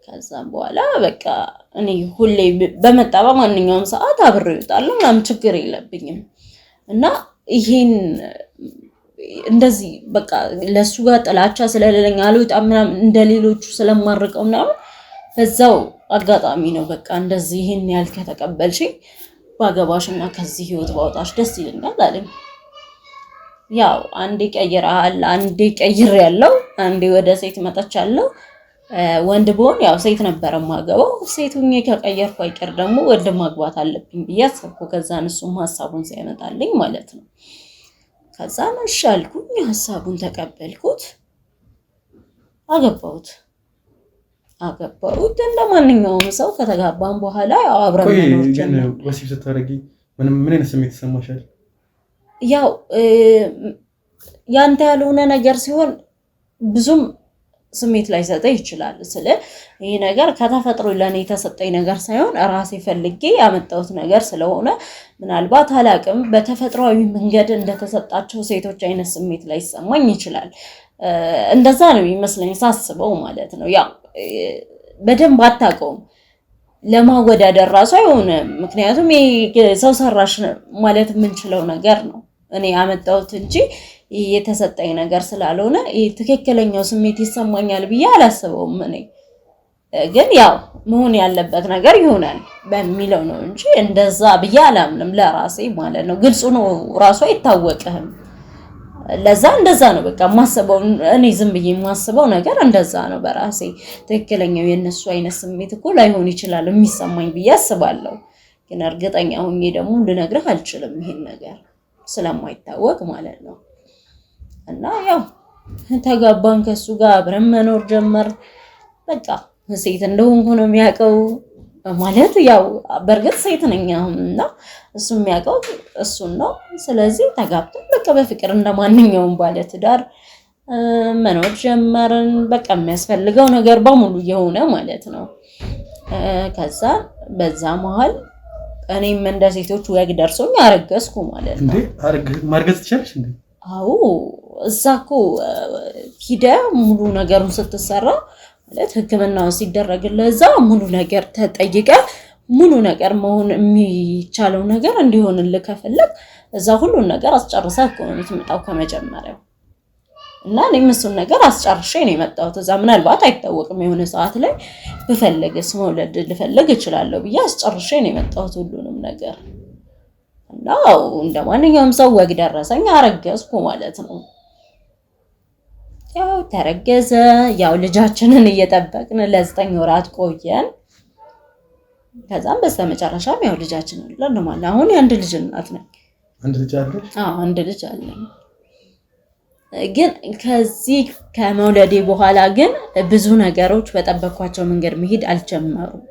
ከዛ በኋላ በቃ እኔ ሁሌ በመጣባ ማንኛውም ሰዓት አብሬው እወጣለሁ ምናምን ችግር የለብኝም እና ይሄን እንደዚህ በቃ ለሱ ጋር ጥላቻ ስለሌለኝ አልወጣም ምናምን እንደሌሎቹ ስለማርቀው ምናምን በዛው አጋጣሚ ነው በቃ እንደዚህ ይሄን ያህል ከተቀበልሽ ባገባሽና ከዚህ ህይወት ባውጣሽ ደስ ይለኛል አለኝ ያው አንዴ ቀይራል አንዴ ቀይር ያለው አንዴ ወደ ሴት መጣቻለሁ ወንድ ቦን ያው ሴት ነበር ማገባው ሴቱኝ ከቀየርኩ አይቀር ደግሞ ወንድ ማግባት አለብኝ ብያስብኩ ከዛን እሱም ሐሳቡን ሲያመጣልኝ ማለት ነው ከዛ ነሻልኩኝ ሐሳቡን ተቀበልኩት አገባሁት እንደማንኛውም ሰው ከተጋባን በኋላ ያው አብረን ነው ጀነው
ወሲብ ስታረጊ ምን አይነት ስሜት ይሰማሻል
ያው ያንተ ያልሆነ ነገር ሲሆን ብዙም ስሜት ላይ ሰጠኝ ይችላል ስለ ይሄ ነገር ከተፈጥሮ ለኔ ተሰጠኝ ነገር ሳይሆን ራሴ ፈልጌ ያመጣሁት ነገር ስለሆነ ምናልባት አላቅም በተፈጥሯዊ መንገድ እንደተሰጣቸው ሴቶች አይነት ስሜት ላይ ይሰማኝ ይችላል እንደዛ ነው የሚመስለኝ ሳስበው ማለት ነው ያው በደንብ አታውቀውም ለማወዳደር ራሱ አይሆንም ምክንያቱም ሰው ሰራሽ ማለት የምንችለው ነገር ነው እኔ ያመጣሁት እንጂ የተሰጠኝ ነገር ስላልሆነ ትክክለኛው ስሜት ይሰማኛል ብዬ አላስበውም እኔ ግን ያው መሆን ያለበት ነገር ይሆናል በሚለው ነው እንጂ እንደዛ ብዬ አላምንም ለራሴ ማለት ነው ግልጹ ነው ራሱ አይታወቅህም ለዛ እንደዛ ነው በቃ ማሰበው እኔ ዝም ብዬ ማሰበው ነገር እንደዛ ነው በራሴ ትክክለኛው የነሱ አይነት ስሜት እኮ ላይሆን ይችላል የሚሰማኝ ብዬ አስባለሁ ግን እርግጠኛ ሆኜ ደግሞ ልነግርህ አልችልም ይሄን ነገር ስለማይታወቅ ማለት ነው እና ያው ተጋባን ከሱ ጋር አብረን መኖር ጀመር በቃ ሴት እንደሆንኩ ነው የሚያውቀው ማለት ያው በርግጥ ሴት ነኝ አሁንና እሱ የሚያውቀው እሱን ነው ስለዚህ ተጋብተን በቃ በፍቅር እንደማንኛውም ባለ ትዳር መኖር ጀመርን በቃ የሚያስፈልገው ነገር በሙሉ የሆነ ማለት ነው ከዛ በዛ መሃል እኔም እንደ ሴቶች ወግ ደርሶኝ አረገዝኩ ማለት ነው
ማርገዝ ትችላለሽ እንዴ
አዎ እዛኮ ሂደ ሙሉ ነገሩን ስትሰራ ማለት ህክምናው ሲደረግልህ እዛ ሙሉ ነገር ተጠይቀ ሙሉ ነገር መሆን የሚቻለው ነገር እንዲሆንልህ ከፈለግ እዛ ሁሉ ነገር አስጨርሰህ እኮ ነው የምትመጣው ከመጀመሪያው እና እኔም እሱን ነገር አስጨርሼ ነው የመጣሁት እዛ ምናልባት አይታወቅም የሆነ ሰዓት ላይ ብፈልግስ መውለድ ልፈልግ እችላለሁ ብዬ አስጨርሼ ነው የመጣሁት ሁሉንም ነገር እና እንደማንኛውም ሰው ወግ ደረሰኝ አረገዝኩ ማለት ነው ያው ተረገዘ ያው ልጃችንን እየጠበቅን ለ9 ወራት ቆየን ከዛም በስተመጨረሻም ያው ልጃችንን ለማለ አሁን አንድ ልጅ እናት ነኝ
አንድ ልጅ አለሽ
አንድ ልጅ አለኝ ግን ከዚህ ከመውለዴ በኋላ ግን ብዙ ነገሮች በጠበቅኳቸው መንገድ መሄድ አልጀመሩም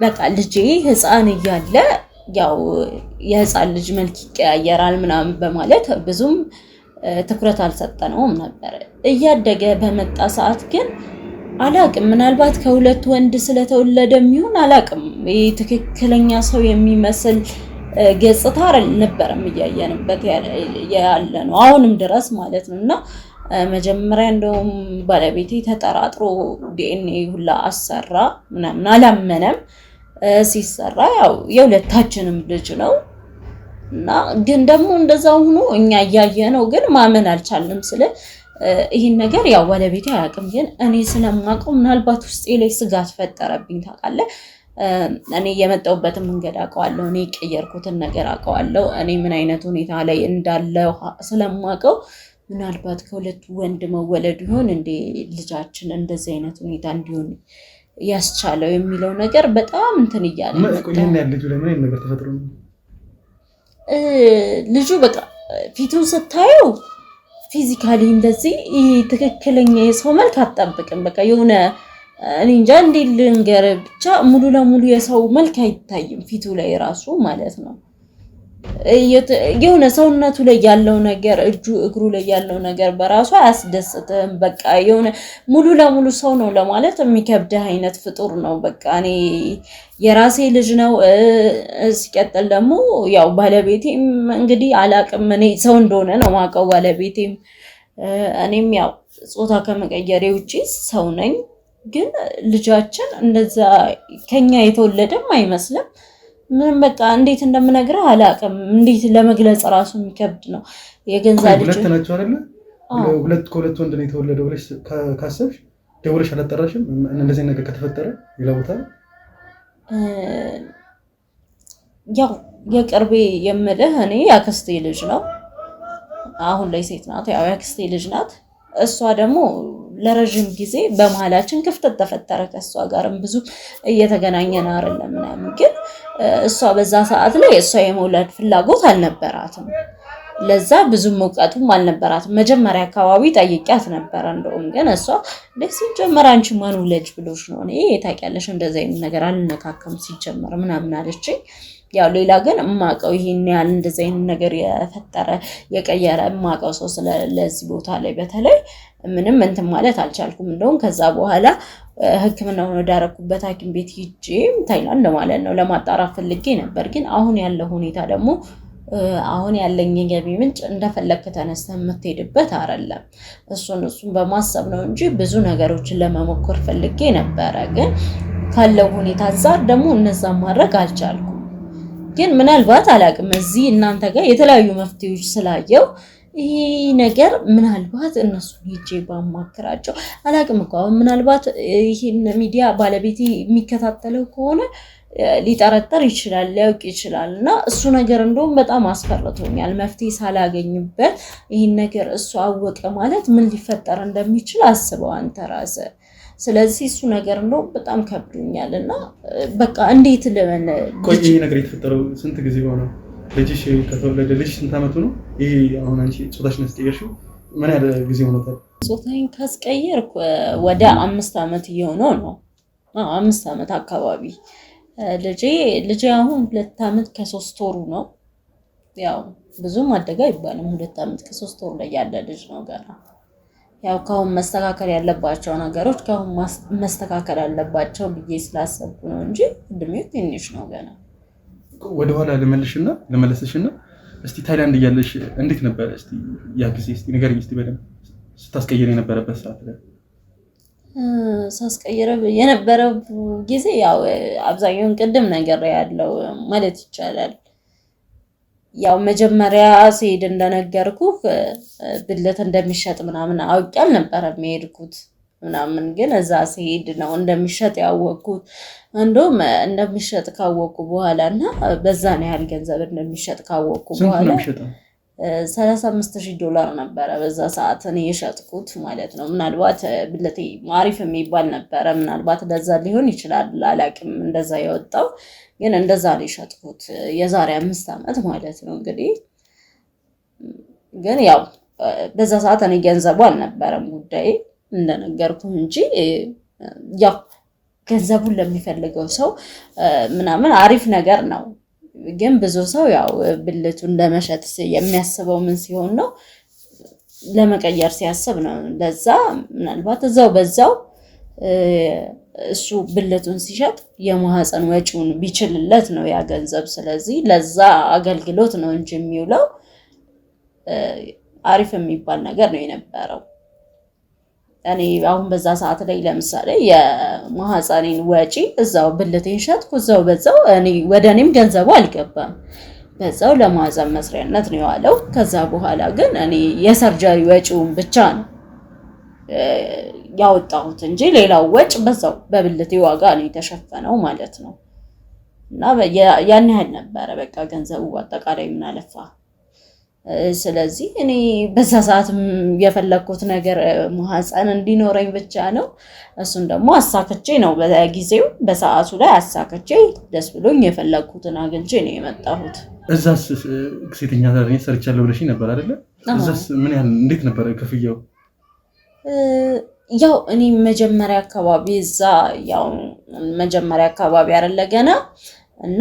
በቃ ልጄ ህፃን እያለ ያው የህፃን ልጅ መልክ ይቀያየራል ምናምን በማለት ብዙም ትኩረት አልሰጠነውም ነበር እያደገ በመጣ ሰዓት ግን አላቅም ምናልባት ከሁለት ወንድ ስለተወለደ የሚሆን አላቅም ትክክለኛ ሰው የሚመስል ገጽታ አልነበረም እያየንበት ያለ ነው አሁንም ድረስ ማለት ነውና መጀመሪያ እንደውም ባለቤቴ ተጠራጥሮ ዲኤንኤ ሁላ አሰራ ምናምን አላመነም ሲሰራ ያው የሁለታችንም ልጅ ነው እና ግን ደግሞ እንደዛው ሆኖ እኛ ያያየነው ግን ማመን አልቻልንም ስለ ይሄን ነገር ያው ባለቤቴ አያውቅም ግን እኔ ስለማውቀው ምናልባት ውስጤ ላይ ስጋት ፈጠረብኝ ታውቃለህ እኔ የመጣሁበትን መንገድ አውቀዋለሁ እኔ ቀየርኩትን ነገር አውቀዋለሁ እኔ ምን አይነት ሁኔታ ላይ እንዳለው ስለማውቀው ምናልባት ከሁለት ወንድ መወለድ ይሆን እንደ ልጃችን እንደዚህ አይነት ሁኔታ እንዲሆን ያስቻለው የሚለው ነገር በጣም እንትን ይያለ ልጁ በቃ ፊቱን ስታየው ፊዚካሊ እንደዚህ ትክክለኛ የሰው መልክ አጣብቅም በቃ የሆነ እኔ እንጃ እንዴት ልንገር ብቻ ሙሉ ለሙሉ የሰው መልክ አይታይም ፊቱ ላይ ራሱ ማለት ነው። የሆነ ሰውነቱ ላይ ያለው ነገር እጁ እግሩ ላይ ያለው ነገር በራሱ አያስደስትም። በቃ የሆነ ሙሉ ለሙሉ ሰው ነው ለማለት የሚከብድህ አይነት ፍጡር ነው። በቃ እኔ የራሴ ልጅ ነው። ሲቀጥል ደግሞ ያው ባለቤቴም እንግዲህ አላቅም እኔ ሰው እንደሆነ ነው የማውቀው ባለቤቴም እኔም ያው ጾታ ከመቀየሬ ውጪ ሰው ነኝ። ግን ልጃችን እንደዛ ከኛ የተወለደም አይመስልም። ምን በቃ እንዴት እንደምነግርህ አላውቅም። እንዴት ለመግለጽ ራሱ የሚከብድ ነው። የገንዛ ልጅ
ሁለት ናቸው አይደል? ከሁለት ወንድ ነው የተወለደው ብለሽ ካሰብሽ ደውለሽ አላጠራሽም? እንደዚህ ነገር ከተፈጠረ ሌላ ቦታ
ያው የቅርቤ የምልህ እኔ ያክስቴ ልጅ ነው። አሁን ላይ ሴት ናት። ያው ያክስቴ ልጅ ናት። እሷ ደግሞ ለረጅም ጊዜ በመሃላችን ክፍተት ተፈጠረ። ከእሷ ጋርም ብዙ እየተገናኘን አይደለም ምናምን። ግን እሷ በዛ ሰዓት ላይ እሷ የመውለድ ፍላጎት አልነበራትም። ለዛ ብዙም እውቀቱም አልነበራትም። መጀመሪያ አካባቢ ጠይቂያት ነበር። እንደውም ግን እሷ ሲጀመር አንቺ ማን ወለድሽ ብሎሽ ነው? እኔ ታውቂያለሽ እንደዚህ አይነት ነገር አልነካከም ሲጀመር ምናምን አለችኝ። ያው ሌላ ግን እማቀው ይሄን ያህል እንደዚህ አይነት ነገር የፈጠረ የቀየረ እማቀው ሰው ስለዚህ ቦታ ላይ በተለይ ምንም እንትን ማለት አልቻልኩም። እንደውም ከዛ በኋላ ሕክምናውን ወዳረኩበት ሐኪም ቤት ሂጄ ታይላንድ ማለት ነው ለማጣራት ፈልጌ ነበር። ግን አሁን ያለው ሁኔታ ደግሞ አሁን ያለኝ የገቢ ምንጭ እንደፈለክ ተነስተህ የምትሄድበት አይደለም። እሱን በማሰብ ነው እንጂ ብዙ ነገሮችን ለመሞከር ፈልጌ ነበረ። ግን ካለው ሁኔታ አንፃር ደግሞ እነዛን ማድረግ አልቻልኩም። ግን ምናልባት አላቅም እዚህ እናንተ ጋር የተለያዩ መፍትሄዎች ስላየው ይሄ ነገር ምናልባት እነሱን ሄጄ ባማክራቸው አላቅም እኮ ምናልባት ይሄን ሚዲያ ባለቤቴ የሚከታተለው ከሆነ ሊጠረጠር ይችላል ሊያውቅ ይችላል። እና እሱ ነገር እንደውም በጣም አስፈርቶኛል። መፍትሄ ሳላገኝበት ይሄን ነገር እሱ አወቀ ማለት ምን ሊፈጠር እንደሚችል አስበው አንተ ራስህ። ስለዚህ እሱ ነገር እንደው በጣም ከብዶኛል። እና በቃ እንዴት ለምን
ቆይ ይሄ ነገር የተፈጠረው ስንት ጊዜ ሆነ? ልጅሽ ከተወለደ ልጅ ስንት አመቱ ነው? ይሄ አሁን አንቺ ጾታሽን አስቀየርሽው ምን ያህል ጊዜ ሆኖታል?
ጾታዬን ካስቀየርኩ ወደ 5 አመት እየሆነው ነው። 5 አመት አካባቢ። ልጄ አሁን 2 አመት ከ3 ወሩ ነው። ያው ብዙም አደጋ አይባልም። 2 አመት ከ3 ወር ላይ ያለ ልጅ ነው ገና። ያው ካሁን መስተካከል ያለባቸው ነገሮች ካሁን መስተካከል አለባቸው ብዬ ስላሰብኩ ነው እንጂ እድሜው ትንሽ ነው ገና።
ወደ ኋላ ልመለስሽና እስቲ ታይላንድ እያለሽ እንዴት ነበር? እስቲ ያ ጊዜ እስቲ ንገሪኝ እስቲ በደንብ ስታስቀይር የነበረበት ሰዓት ላይ።
ሳስቀይር የነበረው ጊዜ ያው አብዛኛውን ቅድም ነገር ያለው ማለት ይቻላል። ያው መጀመሪያ ሲሄድ እንደነገርኩ ብልት እንደሚሸጥ ምናምን አውቄ አልነበረም የሄድኩት ምናምን። ግን እዛ ሲሄድ ነው እንደሚሸጥ ያወቅኩት። እንደውም እንደሚሸጥ ካወቅኩ በኋላ እና በዛ ነው ያህል ገንዘብ እንደሚሸጥ ካወቅኩ በኋላ $35,000 ነበረ በዛ ሰዓት እኔ የሸጥኩት ማለት ነው። ምናልባት ብልቴ አሪፍ የሚባል ነበረ። ምናልባት ለዛ ሊሆን ይችላል አላውቅም እንደዛ የወጣው። ግን እንደዛ ነው የሸጥኩት የዛሬ 5 አመት ማለት ነው እንግዲህ። ግን ያው በዛ ሰዓት እኔ ገንዘቡ አልነበረም ጉዳይ እንደነገርኩ እንጂ ያው ገንዘቡን ለሚፈልገው ሰው ምናምን አሪፍ ነገር ነው። ግን ብዙ ሰው ያው ብልቱን ለመሸጥ የሚያስበው ምን ሲሆን ነው? ለመቀየር ሲያስብ ነው። ለዛ ምናልባት በዛው እሱ ብልቱን ሲሸጥ የማህፀን ወጪውን ቢችልለት ነው ያ ገንዘብ። ስለዚህ ለዛ አገልግሎት ነው እንጂ የሚውለው አሪፍ የሚባል ነገር ነው የነበረው። እኔ አሁን በዛ ሰዓት ላይ ለምሳሌ የማህፀኔን ወጪ እዛው ብልቴን ሸጥኩ፣ በዛው ወደኔም ገንዘቡ አልገባም። በዛው ለማህፀን መስሪያነት ነው የዋለው። ከዛ በኋላ ግን እኔ የሰርጀሪ ወጪውን ብቻ ነው ያወጣሁት እንጂ ሌላው ወጭ በዛው በብልቴ ዋጋ ነው የተሸፈነው ማለት ነው። እና ያን ያህል ነበረ በቃ ገንዘቡ አጠቃላይ ምን አለፋ። ስለዚህ እኔ በዛ ሰዓት የፈለኩት ነገር ማህፀን እንዲኖረኝ ብቻ ነው። እሱን ደግሞ አሳክቼ ነው በጊዜው በሰዓቱ ላይ አሳክቼ ደስ ብሎኝ የፈለኩትን አግኝቼ ነው የመጣሁት።
እዛስ ሴተኛ አዳሪ ሰርቻለሁ ብለሽ ነበር አይደለ? እዛስ ምን ያህል እንዴት ነበር ክፍያው?
ያው እኔ መጀመሪያ አካባቢ እዛ ያው መጀመሪያ አካባቢ አይደለ ገና እና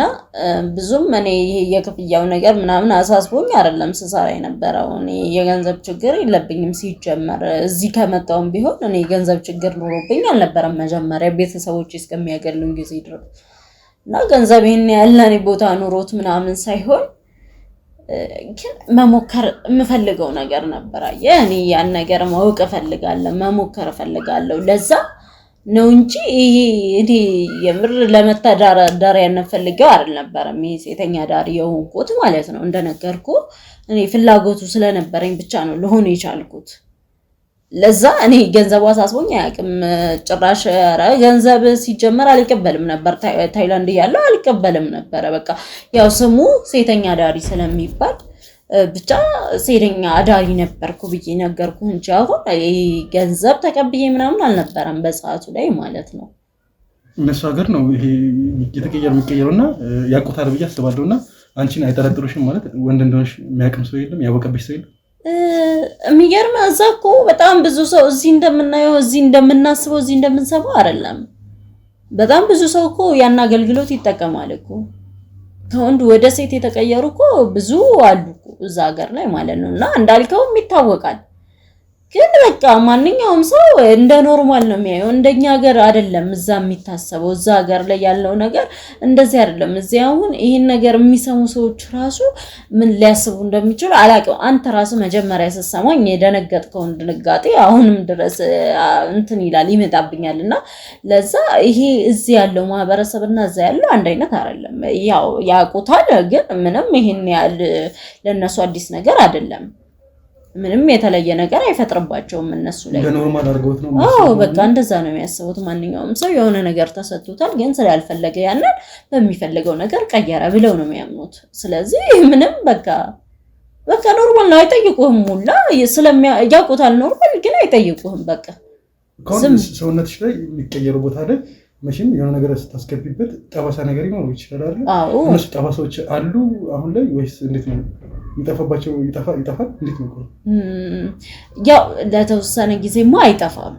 ብዙም እኔ ይሄ የክፍያው ነገር ምናምን አሳስቦኝ አይደለም ስሰራ የነበረው። እኔ የገንዘብ ችግር የለብኝም ሲጀመር። እዚህ ከመጣሁም ቢሆን እኔ የገንዘብ ችግር ኖሮብኝ አልነበረም መጀመሪያ ቤተሰቦቼ እስከሚያገሉኝ ጊዜ ድረስ እና ገንዘብ ይሄን ያለ እኔ ቦታ ኑሮት ምናምን ሳይሆን ግን መሞከር የምፈልገው ነገር ነበር። እኔ ያን ነገር ማወቅ እፈልጋለሁ፣ መሞከር እፈልጋለሁ። ለዛ ነው እንጂ ይሄ እኔ የምር ለመተዳደሪያነት ፈልጌው አልነበረም። ይሄ ሴተኛ ዳሪ የሆንኩት ማለት ነው። እንደነገርኩ እኔ ፍላጎቱ ስለነበረኝ ብቻ ነው ለሆነ የቻልኩት። ለዛ እኔ ገንዘብ አሳስቦኝ አያውቅም ጭራሽ። ኧረ ገንዘብ ሲጀመር አልቀበልም ነበር። ታይላንድ እያለሁ አልቀበልም ነበር። በቃ ያው ስሙ ሴተኛ ዳሪ ስለሚባል ብቻ ሴተኛ አዳሪ ነበርኩ ብዬ ነገርኩ እንጂ አሁን ገንዘብ ተቀብዬ ምናምን አልነበረም በሰዓቱ ላይ ማለት ነው።
እነሱ ሀገር ነው ይሄ የሚቀየሩና ያውቁታል ብዬ አስባለሁና አንቺን አይጠረጥሩሽም ማለት ወንድ እንደሆንሽ የሚያውቅም ሰው የለም፣ ያወቀብሽ ሰው የለም?
የሚገርም እዛ እኮ በጣም ብዙ ሰው እዚህ እንደምናየው እዚህ እንደምናስበው እዚህ እንደምንሰማው አይደለም። በጣም ብዙ ሰው እኮ ያን አገልግሎት ይጠቀማል እኮ። ከወንድ ወደ ሴት የተቀየሩ እኮ ብዙ አሉ እኮ እዛ ሀገር ላይ ማለት ነው። እና እንዳልከውም ይታወቃል። ግን በቃ ማንኛውም ሰው እንደ ኖርማል ነው የሚያየው። እንደኛ ሀገር አይደለም እዛ የሚታሰበው። እዛ ሀገር ላይ ያለው ነገር እንደዚህ አይደለም። እዚህ አሁን ይሄን ነገር የሚሰሙ ሰዎች ራሱ ምን ሊያስቡ እንደሚችሉ አላውቅም። አንተ ራሱ መጀመሪያ ስትሰማኝ የደነገጥከውን ድንጋጤ አሁንም ድረስ እንትን ይላል ይመጣብኛል። እና ለዛ ይሄ እዚህ ያለው ማህበረሰብና እዛ ያለው አንድ አይነት አይደለም። ያው ያውቁታል፣ ግን ምንም ይሄን ያህል ለነሱ አዲስ ነገር አይደለም። ምንም የተለየ ነገር አይፈጥርባቸውም እነሱ ላይ
በኖርማል አድርገውት ነው።
አዎ በቃ እንደዛ ነው የሚያስቡት። ማንኛውም ሰው የሆነ ነገር ተሰጥቶታል፣ ግን ስላልፈለገ ያንን በሚፈልገው ነገር ቀየረ ብለው ነው የሚያምኑት። ስለዚህ ምንም በቃ ኖርማል ነው። አይጠይቁህም ሁላ ያውቁታል ኖርማል፣ ግን አይጠይቁህም። በቃ
ሰውነትሽ ላይ የሚቀየሩ ቦታ ላይ መቼም የሆነ ነገር ስታስገቢበት ጠባሳ ነገር ይኖሩ ይችላል። እነሱ ጠባሳዎች አሉ አሁን ላይ ወይስ እንዴት ነው? ይጠፋባቸው ይጠፋል? እንዴት ነው?
ያው ለተወሰነ ጊዜማ አይጠፋም።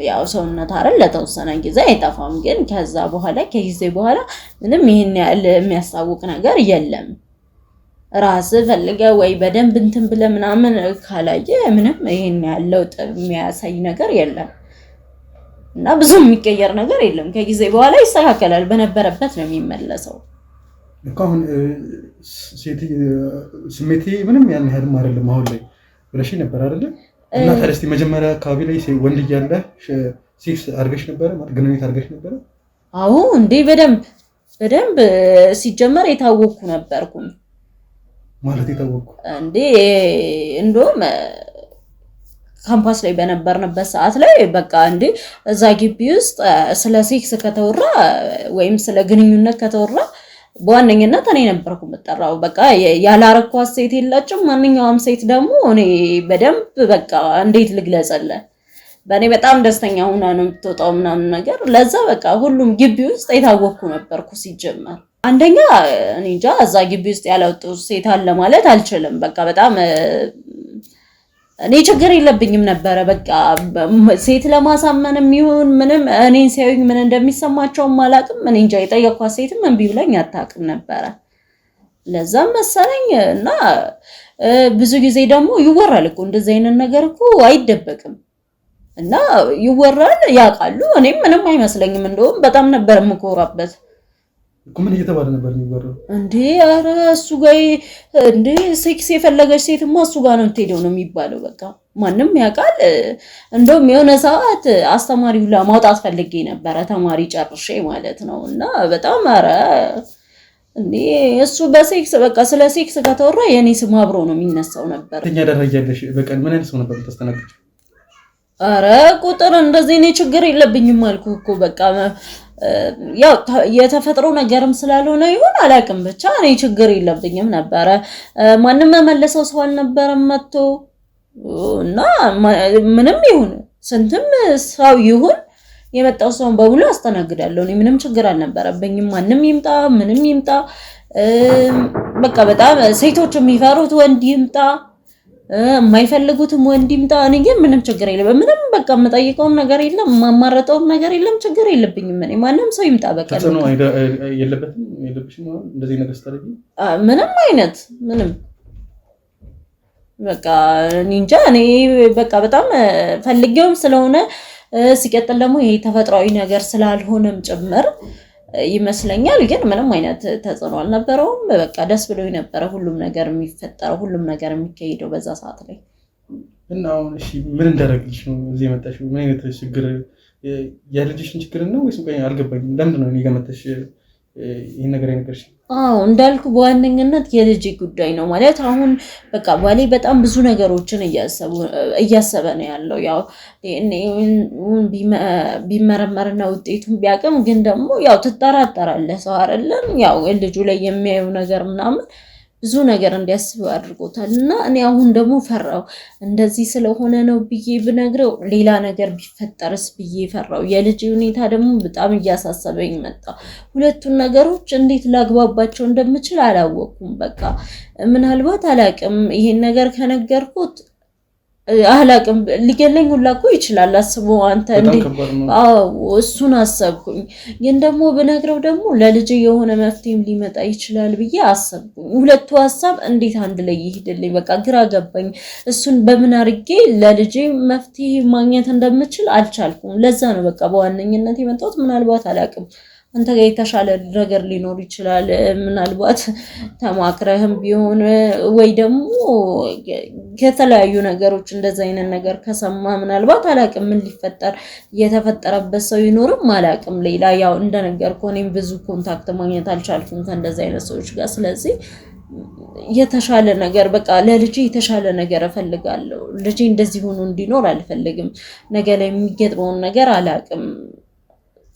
ያው ሰውነት አይደል ለተወሰነ ጊዜ አይጠፋም። ግን ከዛ በኋላ ከጊዜ በኋላ ምንም ይሄን ያህል የሚያስታውቅ ነገር የለም። ራስ ፈልገ ወይ በደንብ እንትን ብለ ምናምን ካላየ ምንም ይሄን ያህል ለውጥ የሚያሳይ ነገር የለም። እና ብዙ የሚቀየር ነገር የለም። ከጊዜ በኋላ ይስተካከላል። በነበረበት ነው የሚመለሰው።
አሁን ስሜቴ ምንም ያን ያህልም አይደለም አሁን ላይ ብለሽ ነበር አይደለ? እና ታዲያ እስኪ መጀመሪያ አካባቢ ላይ ወንድ እያለ ሴክስ አድርገሽ ነበረ ማለት ግንኙነት አድርገሽ ነበረ?
አዎ እንዴ በደንብ ሲጀመር የታወቅኩ ነበርኩ
ማለት የታወቅኩ
እንዴ እንደውም ካምፓስ ላይ በነበርንበት ሰዓት ላይ በቃ እንዴ እዛ ግቢ ውስጥ ስለ ሴክስ ከተወራ ወይም ስለ ግንኙነት ከተወራ በዋነኝነት እኔ ነበርኩ የምጠራው። በቃ ያላረኳት ሴት የላችም። ማንኛውም ሴት ደግሞ እኔ በደንብ በቃ እንዴት ልግለጽልህ በእኔ በጣም ደስተኛ ሆና ነው የምትወጣው ምናምን ነገር። ለዛ በቃ ሁሉም ግቢ ውስጥ የታወቅኩ ነበርኩ ሲጀመር። አንደኛ እኔ እንጃ እዛ ግቢ ውስጥ ያለወጡ ሴት አለ ማለት አልችልም። በቃ በጣም እኔ ችግር የለብኝም ነበረ። በቃ ሴት ለማሳመንም ይሁን ምንም እኔን ሲያዩኝ ምን እንደሚሰማቸውም አላውቅም። እኔ እንጃ የጠየኳት ሴትም እምቢ ብለኝ አታውቅም ነበረ። ለዛም መሰለኝ እና ብዙ ጊዜ ደግሞ ይወራል እኮ እንደዚህ አይነት ነገር እኮ አይደበቅም እና ይወራል፣ ያውቃሉ። እኔም ምንም አይመስለኝም። እንደውም በጣም ነበር የምኮራበት።
ምን እየተባለ ነበር የሚወራው?
እንዴ ኧረ እሱ ጋር እንዴ ሴክስ የፈለገች ሴትማ እሱ ጋር ነው የምትሄደው ነው የሚባለው። በቃ ማንም ያውቃል። እንደውም የሆነ ሰዓት አስተማሪው ለማውጣት ፈልጌ ነበረ ተማሪ ጨርሼ ማለት ነው። እና በጣም ኧረ እንዴ እሱ በሴክስ በቃ ስለ ሴክስ ከተወራ የኔ ስም አብሮ ነው የሚነሳው ነበር።
እኛ ደረጃለሽ በቀን ምን አይነት ሰው ነበር ተስተናግጅ?
ኧረ ቁጥር እንደዚህ እኔ ችግር የለብኝም አልኩ እኮ በቃ ያው የተፈጥሮ ነገርም ስላልሆነ ይሁን አላውቅም። ብቻ እኔ ችግር የለብኝም ነበረ። ማንም መመለሰው ሰው አልነበረም መጥቶ እና ምንም ይሁን ስንትም ሰው ይሁን የመጣው ሰው በሙሉ አስተናግዳለሁ። እኔ ምንም ችግር አልነበረብኝም። ማንም ይምጣ ምንም ይምጣ በቃ በጣም ሴቶች የሚፈሩት ወንድ ይምጣ የማይፈልጉትም ወንድ ይምጣ። እኔ ግን ምንም ችግር የለም። ምንም በቃ የምጠይቀውም ነገር የለም፣ የማማረጠውም ነገር የለም። ችግር የለብኝም። እኔ ማንም ሰው ይምጣ። በቃ
ተጽዕኖ የለብሽም እንደዚህ ነገር ስታደርጊ
ምንም አይነት ምንም በቃ እንጃ። እኔ በቃ በጣም ፈልጌውም ስለሆነ ሲቀጥል ደግሞ ይሄ ተፈጥሯዊ ነገር ስላልሆነም ጭምር ይመስለኛል። ግን ምንም አይነት ተጽዕኖ አልነበረውም። በቃ ደስ ብሎ የነበረ ሁሉም ነገር የሚፈጠረው ሁሉም ነገር የሚካሄደው በዛ ሰዓት ላይ
እና አሁን እሺ ምን እንዳደረግልሽ ነው እዚህ የመጣሽው? ምን አይነት ችግር የልጅሽን ችግር ነው ወይስ አልገባኝም። ለምንድን ነው እኔ ጋር መጣሽ ይሄን ነገር የነገርሽ?
እንዳልኩ በዋነኝነት የልጅ ጉዳይ ነው ማለት አሁን በቃ ባሌ በጣም ብዙ ነገሮችን እያሰበ ነው ያለው። ያው ቢመረመርና ውጤቱን ቢያቅም ግን ደግሞ ያው ትጠራጠራለህ ሰው አይደለም። ያው ልጁ ላይ የሚያየው ነገር ምናምን ብዙ ነገር እንዲያስብ አድርጎታል። እና እኔ አሁን ደግሞ ፈራው እንደዚህ ስለሆነ ነው ብዬ ብነግረው ሌላ ነገር ቢፈጠርስ ብዬ ፈራው። የልጅ ሁኔታ ደግሞ በጣም እያሳሰበኝ መጣ። ሁለቱን ነገሮች እንዴት ላግባባቸው እንደምችል አላወኩም። በቃ ምናልባት አላቅም ይሄን ነገር ከነገርኩት አላቅም ሊገለኝ ሁላ እኮ ይችላል። አስቦ አንተ እንዴ እሱን አሰብኩኝ። ግን ደግሞ ብነግረው ደግሞ ለልጅ የሆነ መፍትሄም ሊመጣ ይችላል ብዬ አሰብኩኝ። ሁለቱ ሀሳብ እንዴት አንድ ላይ ይሄድልኝ በቃ ግራ ገባኝ። እሱን በምን አድርጌ ለልጅ መፍትሄ ማግኘት እንደምችል አልቻልኩም። ለዛ ነው በቃ በዋነኝነት የመጣሁት። ምናልባት አላቅም አንተ ጋር የተሻለ ነገር ሊኖር ይችላል። ምናልባት ተማክረህም ቢሆን ወይ ደግሞ ከተለያዩ ነገሮች እንደዛ አይነት ነገር ከሰማ ምናልባት አላቅም ምን ሊፈጠር የተፈጠረበት ሰው ይኖርም አላቅም። ሌላ ያው እንደነገርኩህ እኔም ብዙ ኮንታክት ማግኘት አልቻልኩም ከእንደዛ አይነት ሰዎች ጋር። ስለዚህ የተሻለ ነገር በቃ ለልጄ የተሻለ ነገር እፈልጋለሁ። ልጄ እንደዚህ ሆኖ እንዲኖር አልፈልግም። ነገ ላይ የሚገጥመውን ነገር አላቅም።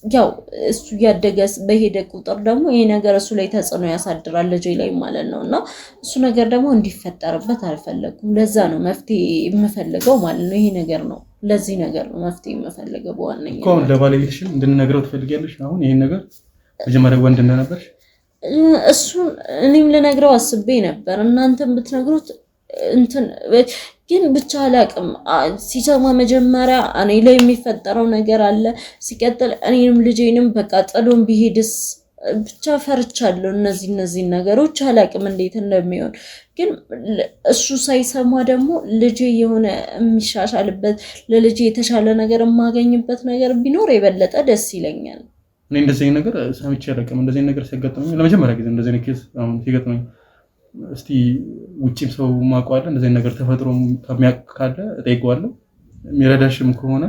ያው እሱ ያደገ በሄደ ቁጥር ደግሞ ይሄ ነገር እሱ ላይ ተጽዕኖ ያሳድራል ልጄ ላይ ማለት ነው። እና እሱ ነገር ደግሞ እንዲፈጠርበት አልፈለኩም። ለዛ ነው መፍትሄ የምፈልገው ማለት ነው። ይሄ ነገር ነው ለዚህ ነገር ነው መፍትሄ የምፈልገው በዋነኛነት።
እኮ ለባለቤትሽ እንድንነግረው ትፈልጊያለሽ? አሁን ይሄን ነገር መጀመሪያ ወንድ እንደነበርሽ
እሱን እኔም ልነግረው አስቤ ነበር። እናንተም ብትነግሩት ግን ብቻ አላቅም። ሲሰማ መጀመሪያ እኔ ላይ የሚፈጠረው ነገር አለ። ሲቀጥል እኔንም ልጄንም በቃ ጥሎን ቢሄድስ ብቻ ፈርቻለሁ። እነዚህ ነገሮች አላቅም እንዴት እንደሚሆን። ግን እሱ ሳይሰማ ደግሞ ልጄ የሆነ የሚሻሻልበት ለልጄ የተሻለ ነገር የማገኝበት ነገር ቢኖር የበለጠ ደስ ይለኛል።
እኔ እንደዚህ ነገር ሰምቼ አላቅም። እንደዚህ ነገር ሲያጋጥመኝ ለመጀመሪያ ጊዜ እንደዚህ ኬስ አሁን ሲገጥመኝ እስቲ ውጪም ሰው ማቋለ እንደዚህ ነገር ተፈጥሮ ከሚያውቅ ካለ እጠይቀዋለሁ። የሚረዳሽም ከሆነ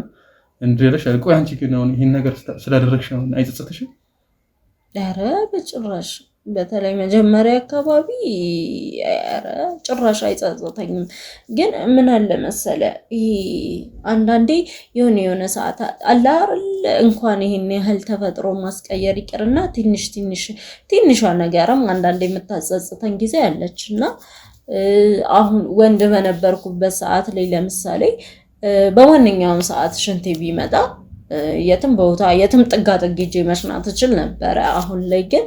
እንድረሽ አልቆ አንቺ ግን አሁን ይሄን ነገር ስላደረግሽ ነው አይጸጸትሽም?
ኧረ በጭራሽ። በተለይ መጀመሪያ አካባቢ ኧረ ጭራሽ አይጸጸተኝም። ግን ምን አለ መሰለ አንዳንዴ የሆነ ሰዓት አለ አይደል እንኳን ይሄን ያህል ተፈጥሮ ማስቀየር ይቅርና ትንሿ ነገርም አንዳንዴ የምታጸጽተኝ ጊዜ አለችና አሁን ወንድ በነበርኩበት ሰዓት ላይ ለምሳሌ በማንኛውም ሰዓት ሽንቴ ቢመጣ የትም ቦታ የትም ጥጋ ጥግ ሄጄ መሽናት እችል ነበረ። አሁን ላይ ግን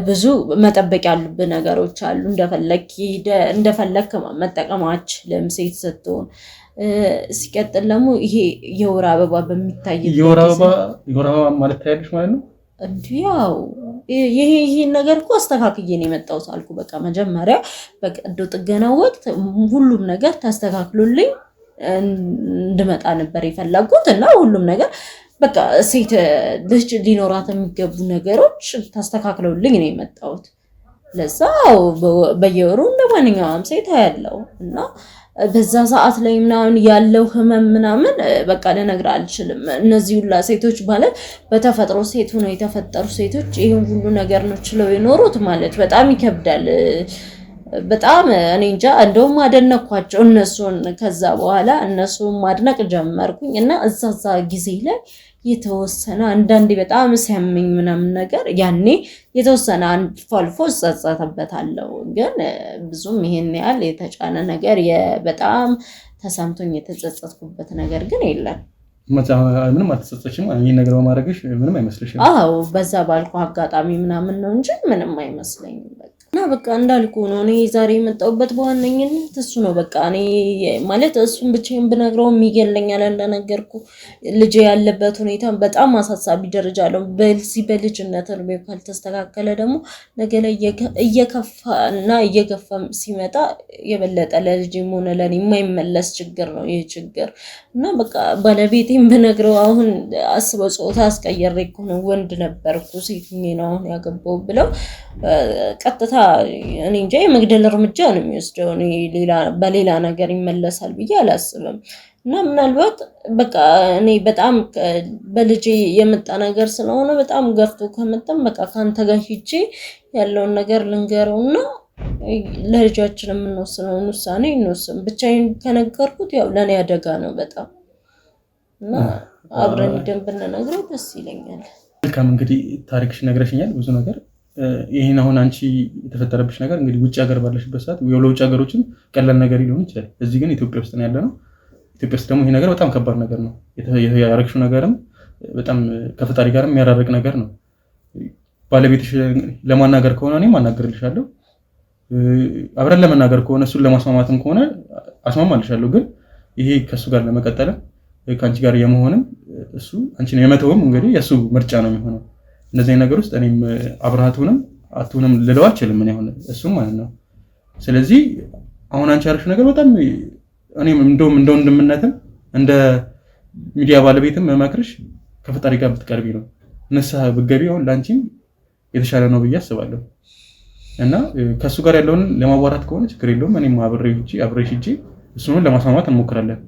ብዙ መጠበቅ ያሉብን ነገሮች አሉ። እንደፈለክ መጠቀም አትችልም ሴት ስትሆን። ሲቀጥል ደግሞ ይሄ የወር አበባ በሚታይበት
የወር አበባ ማለት ታያለሽ ማለት ነው።
እንዲያው ይሄ ነገር እኮ አስተካክዬ ነው የመጣሁት አልኩ። በቃ መጀመሪያ በቀዶ ጥገና ወቅት ሁሉም ነገር ተስተካክሎልኝ እንድመጣ ነበር የፈለጉት እና ሁሉም ነገር በቃ ሴት ልጅ ሊኖራት የሚገቡ ነገሮች ተስተካክለውልኝ ነው የመጣሁት። ለዛው በየወሩ እንደማንኛውም ሴት ያለው እና በዛ ሰዓት ላይ ምናምን ያለው ህመም ምናምን በቃ ልነግር አልችልም። እነዚህ ሁላ ሴቶች ማለት በተፈጥሮ ሴት ሆነው የተፈጠሩ ሴቶች ይሄን ሁሉ ነገር ነው ችለው የኖሩት ማለት በጣም ይከብዳል። በጣም እኔ እንጃ እንደውም አደነኳቸው እነሱን። ከዛ በኋላ እነሱን ማድነቅ ጀመርኩኝ እና እዛዛ ጊዜ ላይ የተወሰነ አንዳንዴ በጣም ሲያመኝ ምናምን ነገር ያኔ የተወሰነ አልፎ ጸጸተበታለሁ። ግን ብዙም ይሄን ያህል የተጫነ ነገር በጣም ተሰምቶኝ የተጸጸትኩበት ነገር ግን የለም።
ምንም አልተጸጸችም? ይሄን ነገር በማድረግሽ ምንም አይመስልሽም?
አዎ በዛ ባልኩ አጋጣሚ ምናምን ነው እንጂ ምንም አይመስለኝም በቃ እና በቃ እንዳልኩ ነው እኔ ዛሬ የመጣሁበት በዋነኝነት እሱ ነው። በቃ እኔ ማለት እሱን ብቻዬን ብነግረው ይገለኛል። እንደነገርኩ ልጅ ያለበት ሁኔታ በጣም አሳሳቢ ደረጃ ነው። በዚህ በልጅነት እድሜው ካልተስተካከለ ደግሞ ነገ ላይ እየከፋና እየገፋ ሲመጣ የበለጠ ለልጅም ሆነ ለኔ የማይመለስ ችግር ነው ይህ ችግር። እና በቃ ባለቤቴም ብነግረው አሁን አስበው ጾታ አስቀየሬ እኮ ነው ወንድ ነበርኩ ሴት ነው አሁን ያገባው ብለው ቀጥታ እኔ እንጃ የመግደል እርምጃ ነው የሚወስደው። እኔ በሌላ ነገር ይመለሳል ብዬ አላስብም። እና ምናልባት በቃ እኔ በጣም በልጄ የመጣ ነገር ስለሆነ በጣም ገፍቶ ከመጣም በቃ ካንተ ጋር ሂጄ ያለውን ነገር ልንገረውና ለልጃችን የምንወስነውን ውሳኔ እንወስን። ብቻዬን ከነገርኩት ያው ለኔ አደጋ ነው በጣም እና አብረን ደንብ ብንነግረው ደስ ይለኛል።
መልካም እንግዲህ ታሪክሽ ነግረሽኛል ብዙ ነገር። ይሄን አሁን አንቺ የተፈጠረብሽ ነገር እንግዲህ ውጭ ሀገር ባለሽበት ሰዓት የውጭ ሀገሮችን ቀላል ነገር ሊሆን ይችላል። እዚህ ግን ኢትዮጵያ ውስጥ ነው ያለነው። ኢትዮጵያ ውስጥ ደግሞ ይሄ ነገር በጣም ከባድ ነገር ነው። ያረግሽው ነገርም በጣም ከፈጣሪ ጋር የሚያራርቅ ነገር ነው። ባለቤትሽ ለማናገር ከሆነ እኔም አናገርልሻለሁ። አብረን ለመናገር ከሆነ እሱን ለማስማማትም ከሆነ አስማማልሻለሁ። ግን ይሄ ከሱ ጋር ለመቀጠልም ከአንቺ ጋር የመሆንም እሱ አንቺን የመተውም እንግዲህ የእሱ ምርጫ ነው የሚሆነው። እነዚህ ነገር ውስጥ እኔም አብራቱንም አቱንም ልለው አልችልም ምን ያሆነ እሱም ማለት ነው። ስለዚህ አሁን አንቺ ያልሽው ነገር በጣም እኔም እንደውም እንደ ወንድምነትም እንደ ሚዲያ ባለቤትም መመክርሽ ከፈጣሪ ጋር ብትቀርቢ ነው። ንስሐ ብትገቢ አሁን ላንቺም የተሻለ ነው ብዬ አስባለሁ። እና ከሱ ጋር ያለውን ለማዋራት ከሆነ ችግር የለውም። እኔም አብሬሽ ሂጂ እሱን ለማስማማት እንሞክራለን።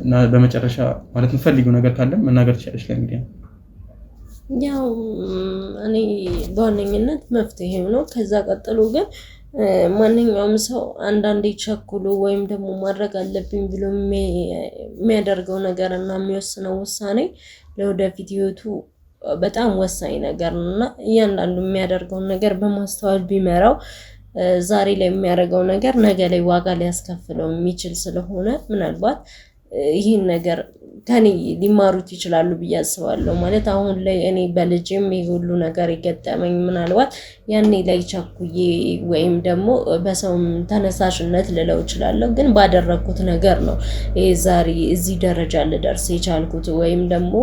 እና በመጨረሻ ማለት የምትፈልጊው ነገር ካለ መናገር ትችላለሽ ለሚዲያ።
ያው እኔ በዋነኝነት መፍትሄው ነው። ከዛ ቀጥሎ ግን ማንኛውም ሰው አንዳንዴ ቸኩሎ ወይም ደግሞ ማድረግ አለብኝ ብሎ የሚያደርገው ነገር እና የሚወስነው ውሳኔ ለወደፊት ህይወቱ በጣም ወሳኝ ነገር ነውና እያንዳንዱ የሚያደርገውን ነገር በማስተዋል ቢመራው ዛሬ ላይ የሚያደርገው ነገር ነገ ላይ ዋጋ ሊያስከፍለው የሚችል ስለሆነ ምናልባት ይህን ነገር ከኔ ሊማሩት ይችላሉ ብዬ አስባለሁ። ማለት አሁን ላይ እኔ በልጅም ይሁሉ ነገር ይገጠመኝ ምናልባት ያኔ ላይ ቸኩዬ ወይም ደግሞ በሰውም ተነሳሽነት ልለው እችላለሁ። ግን ባደረኩት ነገር ነው ዛሬ እዚህ ደረጃ ልደርስ የቻልኩት ወይም ደግሞ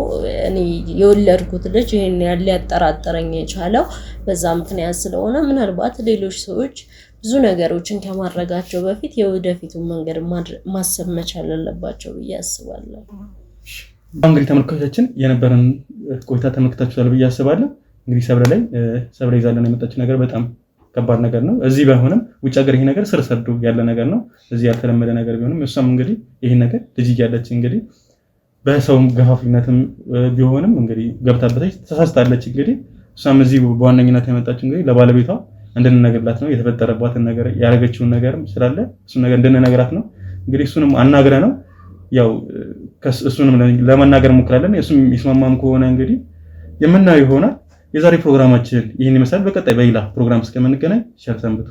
እኔ የወለድኩት ልጅ ይሄን ያህል ሊያጠራጥረኝ የቻለው በዛ ምክንያት ስለሆነ ምናልባት ሌሎች ሰዎች ብዙ ነገሮችን ከማድረጋቸው በፊት የወደፊቱን መንገድ ማሰብ መቻል አለባቸው ብዬ አስባለሁ።
እንግዲህ ተመልካቾቻችን የነበረን ቆይታ ተመልክታችኋል ብዬ አስባለሁ። እንግዲህ ሰብለ ይዛለን የመጣችው ነገር በጣም ከባድ ነገር ነው። እዚህ ባይሆንም ውጭ ሀገር ይሄ ነገር ስር ሰዶ ያለ ነገር ነው። እዚህ ያልተለመደ ነገር ቢሆንም እሷም እንግዲህ ይሄ ነገር ልጅ እያለች እንግዲህ በሰውም ገፋፊነትም ቢሆንም እንግዲህ ገብታበታች ተሳስታለች። እንግዲህ እሷም እዚህ በዋነኝነት የመጣችው እንግዲህ ለባለቤቷ እንድንነግርላት ነው። የተፈጠረባትን ነገር ያደረገችውን ነገርም ስላለ እሱን ነገር እንድንነግራት ነው። እንግዲህ እሱንም አናግረ ነው ያው እሱንም ለመናገር እንሞክራለን። እሱም ይስማማም ከሆነ እንግዲህ የምናየው ይሆናል። የዛሬ ፕሮግራማችን ይህን ይመስላል። በቀጣይ በሌላ ፕሮግራም እስከምንገናኝ ቸር ሰንብቱ።